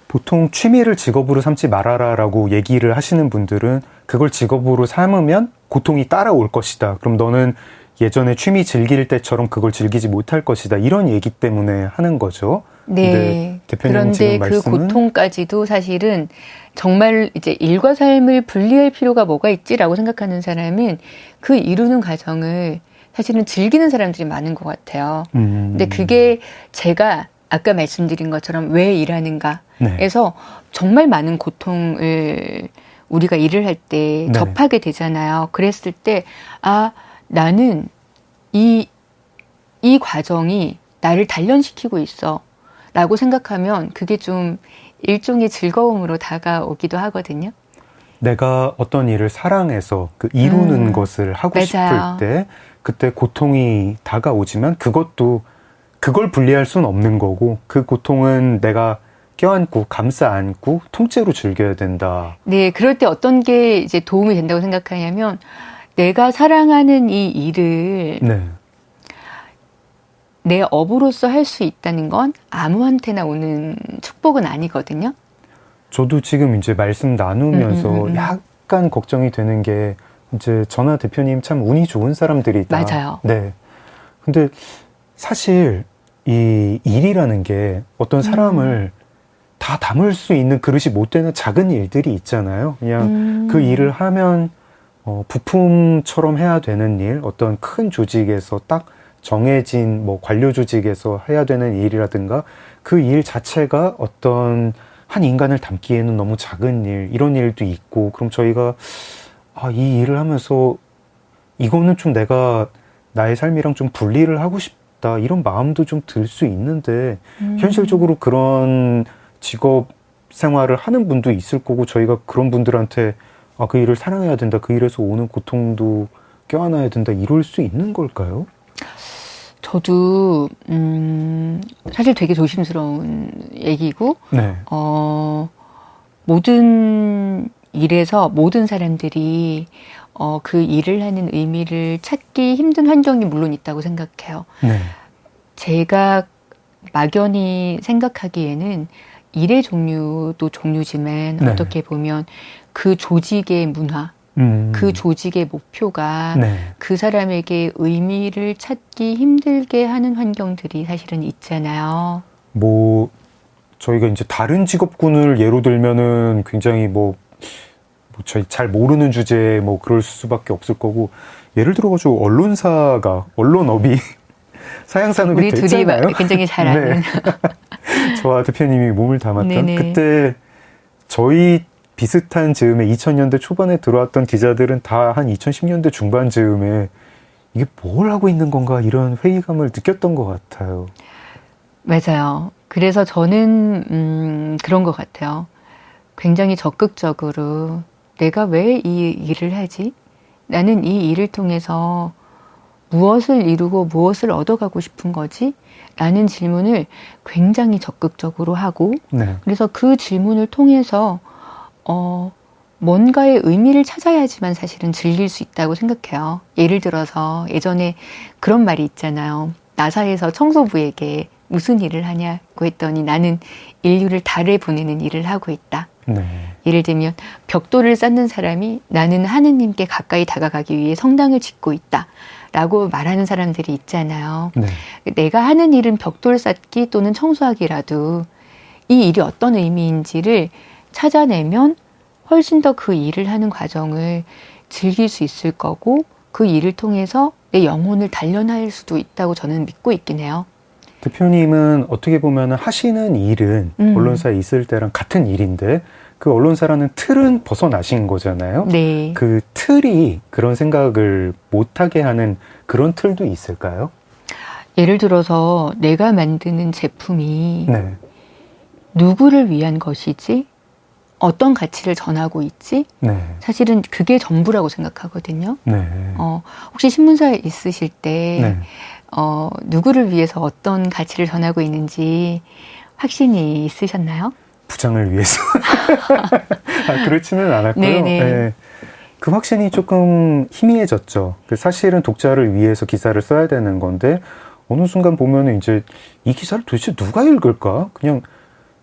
Speaker 2: 보통 취미를 직업으로 삼지 말아라라고 얘기를 하시는 분들은 그걸 직업으로 삼으면 고통이 따라올 것이다. 그럼 너는 예전에 취미 즐길 때처럼 그걸 즐기지 못할 것이다. 이런 얘기 때문에 하는 거죠.
Speaker 4: 네.
Speaker 2: 대표님
Speaker 4: 그런데 그 고통까지도 사실은 정말 이제 일과 삶을 분리할 필요가 뭐가 있지라고 생각하는 사람은 그 이루는 과정을 사실은 즐기는 사람들이 많은 것 같아요. 근데 그게 제가 아까 말씀드린 것처럼 왜 일하는가 해서 정말 많은 고통을 우리가 일을 할 때 접하게 되잖아요. 그랬을 때 나는 이 과정이 나를 단련시키고 있어 라고 생각하면 그게 좀 일종의 즐거움으로 다가오기도 하거든요.
Speaker 2: 내가 어떤 일을 사랑해서 그 이루는 것을 하고
Speaker 4: 맞아요.
Speaker 2: 싶을 때 그때 고통이 다가오지만 그걸 분리할 수는 없는 거고 그 고통은 내가 껴안고 감싸 안고 통째로 즐겨야 된다.
Speaker 4: 네, 그럴 때 어떤 게 이제 도움이 된다고 생각하냐면 내가 사랑하는 이 일을
Speaker 2: 네.
Speaker 4: 내 업으로서 할 수 있다는 건 아무한테나 오는 축복은 아니거든요.
Speaker 2: 저도 지금 이제 말씀 나누면서 약간 걱정이 되는 게 이제 전하 대표님 참 운이 좋은 사람들이다.
Speaker 4: 맞아요.
Speaker 2: 네. 근데 사실 이 일이라는 게 어떤 사람을 다 담을 수 있는 그릇이 못 되는 작은 일들이 있잖아요. 그냥 그 일을 하면 부품처럼 해야 되는 일, 어떤 큰 조직에서 딱 정해진 뭐 관료 조직에서 해야 되는 일이라든가 그 일 자체가 어떤 한 인간을 담기에는 너무 작은 일, 이런 일도 있고, 그럼 저희가 이 일을 하면서 이거는 좀 내가 나의 삶이랑 좀 분리를 하고 싶다, 이런 마음도 좀 들 수 있는데 현실적으로 그런 직업 생활을 하는 분도 있을 거고, 저희가 그런 분들한테 그 일을 사랑해야 된다, 그 일에서 오는 고통도 껴안아야 된다, 이럴 수 있는 걸까요?
Speaker 4: 저도 사실 되게 조심스러운 얘기고
Speaker 2: 네.
Speaker 4: 모든 일에서 모든 사람들이 그 일을 하는 의미를 찾기 힘든 환경이 물론 있다고 생각해요.
Speaker 2: 네.
Speaker 4: 제가 막연히 생각하기에는 일의 종류도 종류지만
Speaker 2: 네.
Speaker 4: 어떻게 보면 그 조직의 문화, 그 조직의 목표가
Speaker 2: 네.
Speaker 4: 그 사람에게 의미를 찾기 힘들게 하는 환경들이 사실은 있잖아요.
Speaker 2: 뭐 저희가 이제 다른 직업군을 예로 들면은 굉장히 저희 잘 모르는 주제에 그럴 수밖에 없을 거고, 예를 들어가지고 언론업이 사양산업이
Speaker 4: 우리 둘이
Speaker 2: 됐잖아요.
Speaker 4: 굉장히 잘 아는.
Speaker 2: 네. 저와 대표님이 몸을 담았던
Speaker 4: 네네.
Speaker 2: 그때 저희 비슷한 즈음에 2000년대 초반에 들어왔던 기자들은 다 한 2010년대 중반 즈음에 이게 뭘 하고 있는 건가, 이런 회의감을 느꼈던 것 같아요.
Speaker 4: 맞아요. 그래서 저는 그런 것 같아요. 굉장히 적극적으로 내가 왜 이 일을 하지? 나는 이 일을 통해서 무엇을 이루고 무엇을 얻어가고 싶은 거지? 라는 질문을 굉장히 적극적으로 하고,
Speaker 2: 네.
Speaker 4: 그래서 그 질문을 통해서 뭔가의 의미를 찾아야지만 사실은 즐길 수 있다고 생각해요. 예를 들어서 예전에 그런 말이 있잖아요. 나사에서 청소부에게 무슨 일을 하냐고 했더니 나는 인류를 달에 보내는 일을 하고 있다.
Speaker 2: 네.
Speaker 4: 예를 들면 벽돌을 쌓는 사람이 나는 하느님께 가까이 다가가기 위해 성당을 짓고 있다 라고 말하는 사람들이 있잖아요.
Speaker 2: 네.
Speaker 4: 내가 하는 일은 벽돌 쌓기 또는 청소하기라도 이 일이 어떤 의미인지를 찾아내면 훨씬 더 그 일을 하는 과정을 즐길 수 있을 거고, 그 일을 통해서 내 영혼을 단련할 수도 있다고 저는 믿고 있긴 해요.
Speaker 2: 대표님은 어떻게 보면 하시는 일은 언론사에 있을 때랑 같은 일인데 그 언론사라는 틀은 벗어나신 거잖아요.
Speaker 4: 네.
Speaker 2: 그 틀이 그런 생각을 못하게 하는 그런 틀도 있을까요?
Speaker 4: 예를 들어서 내가 만드는 제품이
Speaker 2: 네.
Speaker 4: 누구를 위한 것이지? 어떤 가치를 전하고 있지?
Speaker 2: 네.
Speaker 4: 사실은 그게 전부라고 생각하거든요.
Speaker 2: 네.
Speaker 4: 혹시 신문사에 있으실 때
Speaker 2: 네.
Speaker 4: 누구를 위해서 어떤 가치를 전하고 있는지 확신이 있으셨나요?
Speaker 2: 부장을 위해서. 그렇지는 않았고요.
Speaker 4: 네네.
Speaker 2: 네. 그 확신이 조금 희미해졌죠. 사실은 독자를 위해서 기사를 써야 되는 건데 어느 순간 보면은 이제 이 기사를 도대체 누가 읽을까? 그냥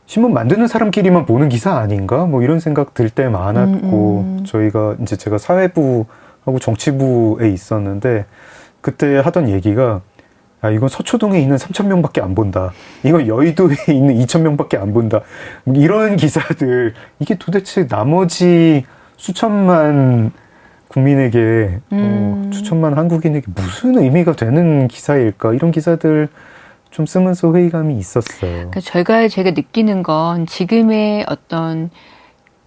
Speaker 2: 신문 만드는 사람끼리만 보는 기사 아닌가? 이런 생각 들 때 많았고, 저희가 이제 제가 사회부하고 정치부에 있었는데 그때 하던 얘기가 이건 서초동에 있는 3,000명밖에 안 본다. 이건 여의도에 있는 2,000명밖에 안 본다. 이런 기사들, 이게 도대체 나머지 수천만 국민에게, 수천만 한국인에게 무슨 의미가 되는 기사일까? 이런 기사들 좀 쓰면서 회의감이 있었어요.
Speaker 4: 그러니까 제가 느끼는 건 지금의 어떤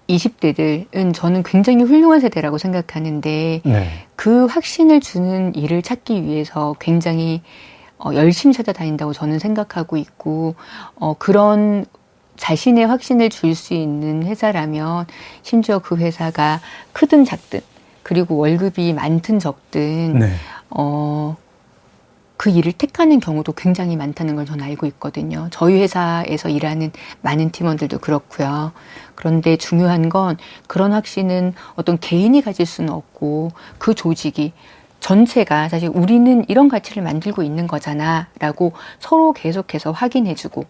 Speaker 4: 20대들은 저는 굉장히 훌륭한 세대라고 생각하는데,
Speaker 2: 네.
Speaker 4: 그 확신을 주는 일을 찾기 위해서 굉장히 열심히 찾아다닌다고 저는 생각하고 있고, 그런 자신의 확신을 줄 수 있는 회사라면 심지어 그 회사가 크든 작든, 그리고 월급이 많든 적든,
Speaker 2: 네.
Speaker 4: 그 일을 택하는 경우도 굉장히 많다는 걸 저는 알고 있거든요. 저희 회사에서 일하는 많은 팀원들도 그렇고요. 그런데 중요한 건 그런 확신은 어떤 개인이 가질 수는 없고 그 조직이 전체가 사실 우리는 이런 가치를 만들고 있는 거잖아 라고 서로 계속해서 확인해주고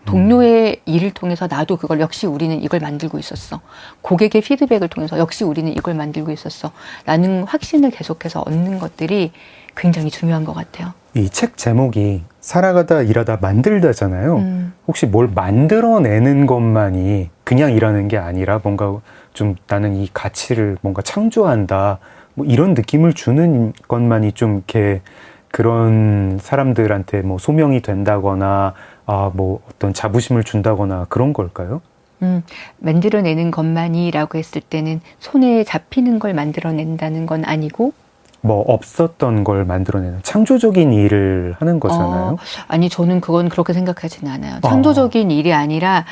Speaker 4: 동료의 일을 통해서 나도 그걸 역시 우리는 이걸 만들고 있었어. 고객의 피드백을 통해서 역시 우리는 이걸 만들고 있었어. 라는 확신을 계속해서 얻는 것들이 굉장히 중요한 것 같아요.
Speaker 2: 이 책 제목이 살아가다 일하다 만들다잖아요. 혹시 뭘 만들어내는 것만이 그냥 일하는 게 아니라 뭔가 좀 나는 이 가치를 뭔가 창조한다. 뭐 이런 느낌을 주는 것만이 좀 이렇게 그런 사람들한테 뭐 소명이 된다거나 뭐 어떤 자부심을 준다거나 그런 걸까요?
Speaker 4: 만들어내는 것만이라고 했을 때는 손에 잡히는 걸 만들어낸다는 건 아니고
Speaker 2: 뭐 없었던 걸 만들어내는 창조적인 일을 하는 거잖아요.
Speaker 4: 아니 저는 그건 그렇게 생각하지는 않아요. 창조적인 일이 아니라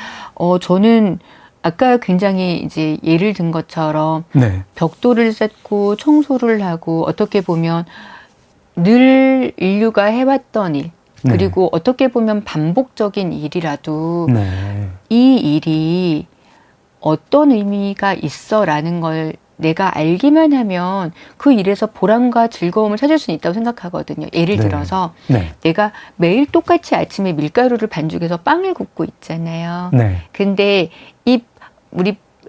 Speaker 4: 저는 아까 굉장히 이제 예를 든 것처럼
Speaker 2: 네.
Speaker 4: 벽돌을 쌓고 청소를 하고 어떻게 보면 늘 인류가 해왔던 일 그리고
Speaker 2: 네.
Speaker 4: 어떻게 보면 반복적인 일이라도
Speaker 2: 네.
Speaker 4: 이 일이 어떤 의미가 있어라는 걸 내가 알기만 하면 그 일에서 보람과 즐거움을 찾을 수는 있다고 생각하거든요. 예를
Speaker 2: 네.
Speaker 4: 들어서
Speaker 2: 네.
Speaker 4: 내가 매일 똑같이 아침에 밀가루를 반죽해서 빵을 굽고 있잖아요.
Speaker 2: 네.
Speaker 4: 근데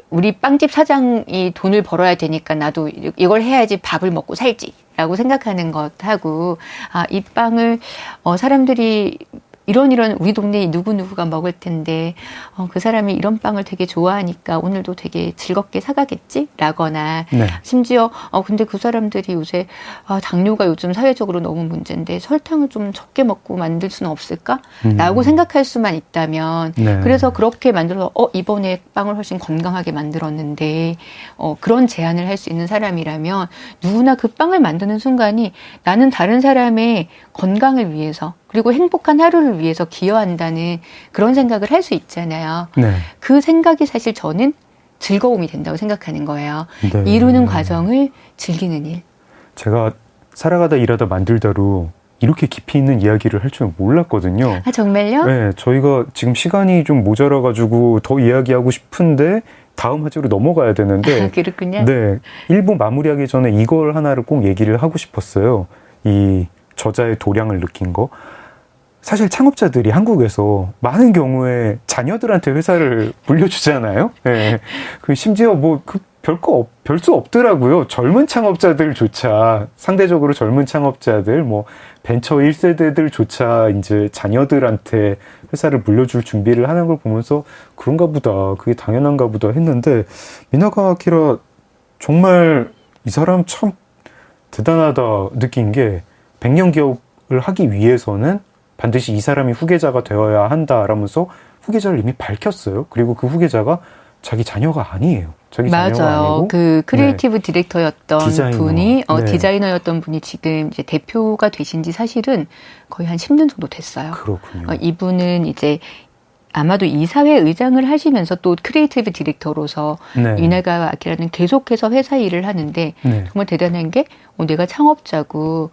Speaker 4: 우리 빵집 사장이 돈을 벌어야 되니까 나도 이걸 해야지 밥을 먹고 살지라고 생각하는 것하고 이 빵을 사람들이 이런 우리 동네에 누구누구가 먹을 텐데 그 사람이 이런 빵을 되게 좋아하니까 오늘도 되게 즐겁게 사가겠지? 라거나
Speaker 2: 네.
Speaker 4: 심지어 근데 그 사람들이 요새 당뇨가 요즘 사회적으로 너무 문제인데 설탕을 좀 적게 먹고 만들 수는 없을까? 라고 생각할 수만 있다면
Speaker 2: 네.
Speaker 4: 그래서 그렇게 만들어서 이번에 빵을 훨씬 건강하게 만들었는데 그런 제안을 할 수 있는 사람이라면 누구나 그 빵을 만드는 순간이 나는 다른 사람의 건강을 위해서 그리고 행복한 하루를 위해서 기여한다는 그런 생각을 할 수 있잖아요.
Speaker 2: 네.
Speaker 4: 그 생각이 사실 저는 즐거움이 된다고 생각하는 거예요.
Speaker 2: 네.
Speaker 4: 이루는 과정을 즐기는 일.
Speaker 2: 제가 살아가다 일하다 만들다로 이렇게 깊이 있는 이야기를 할 줄 몰랐거든요.
Speaker 4: 정말요?
Speaker 2: 네, 저희가 지금 시간이 좀 모자라가지고 더 이야기하고 싶은데 다음 화제로 넘어가야 되는데
Speaker 4: 그렇군요.
Speaker 2: 네, 1부 마무리하기 전에 이걸 하나를 꼭 얘기를 하고 싶었어요. 이 저자의 도량을 느낀 거. 사실 창업자들이 한국에서 많은 경우에 자녀들한테 회사를 물려주잖아요. 네. 심지어 뭐 별 수 없더라고요. 젊은 창업자들조차 상대적으로 젊은 창업자들 뭐 벤처 1세대들조차 이제 자녀들한테 회사를 물려줄 준비를 하는 걸 보면서 그런가 보다, 그게 당연한가 보다 했는데 미나가 아키라 정말 이 사람 참 대단하다 느낀 게 100년 기업을 하기 위해서는 반드시 이 사람이 후계자가 되어야 한다라면서 후계자를 이미 밝혔어요. 그리고 그 후계자가 자기 자녀가 아니에요. 자기 자녀가
Speaker 4: 맞아요.
Speaker 2: 아니고
Speaker 4: 그 크리에이티브 디렉터였던
Speaker 2: 디자이너.
Speaker 4: 분이
Speaker 2: 네.
Speaker 4: 디자이너였던 분이 지금 이제 대표가 되신 지 사실은 거의 한 10년 정도 됐어요.
Speaker 2: 그렇군요.
Speaker 4: 이분은 이제 아마도 이사회 의장을 하시면서 또 크리에이티브 디렉터로서
Speaker 2: 네.
Speaker 4: 미나가 아키라는 계속해서 회사 일을 하는데
Speaker 2: 네.
Speaker 4: 정말 대단한 게 내가 창업자고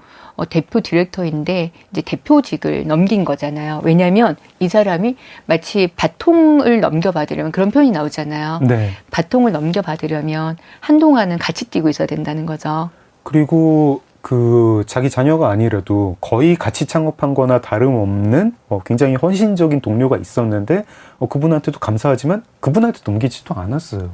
Speaker 4: 대표 디렉터인데 이제 대표직을 넘긴 거잖아요. 왜냐하면 이 사람이 마치 바통을 넘겨받으려면 그런 표현이 나오잖아요.
Speaker 2: 네.
Speaker 4: 바통을 넘겨받으려면 한동안은 같이 뛰고 있어야 된다는 거죠.
Speaker 2: 그리고 그 자기 자녀가 아니라도 거의 같이 창업한 거나 다름없는 굉장히 헌신적인 동료가 있었는데 그분한테도 감사하지만 그분한테 넘기지도 않았어요.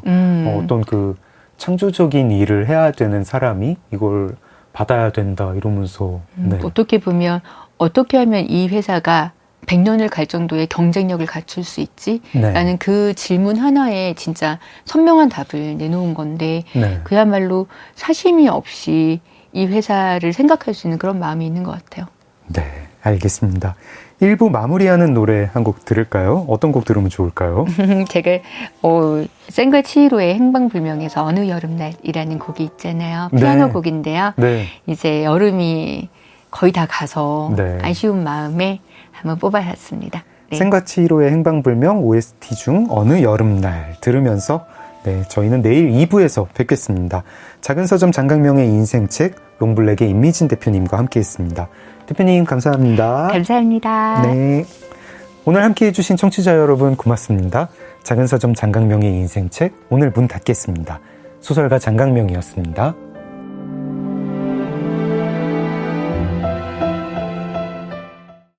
Speaker 2: 어떤 그 창조적인 일을 해야 되는 사람이 이걸 받아야 된다 이러면서 네.
Speaker 4: 어떻게 보면 어떻게 하면 이 회사가 100년을 갈 정도의 경쟁력을 갖출 수 있지?
Speaker 2: 네.
Speaker 4: 라는 그 질문 하나에 진짜 선명한 답을 내놓은 건데
Speaker 2: 네.
Speaker 4: 그야말로 사심이 없이 이 회사를 생각할 수 있는 그런 마음이 있는 것 같아요.
Speaker 2: 네, 알겠습니다. 1부 마무리하는 노래 한 곡 들을까요? 어떤 곡 들으면 좋을까요?
Speaker 4: 제가 생과 치히로의 행방불명에서 어느 여름날이라는 곡이 있잖아요. 피아노
Speaker 2: 네.
Speaker 4: 곡인데요.
Speaker 2: 네.
Speaker 4: 이제 여름이 거의 다 가서
Speaker 2: 네.
Speaker 4: 아쉬운 마음에 한번 뽑아봤습니다. 네.
Speaker 2: 생과 치히로의 행방불명 OST 중 어느 여름날 들으면서 네, 저희는 내일 2부에서 뵙겠습니다. 작은 서점 장강명의 인생책 롱블랙의 임미진 대표님과 함께했습니다. 대표님 감사합니다.
Speaker 4: 감사합니다.
Speaker 2: 네, 오늘 함께해 주신 청취자 여러분 고맙습니다. 작은 서점 장강명의 인생책 오늘 문 닫겠습니다. 소설가 장강명이었습니다.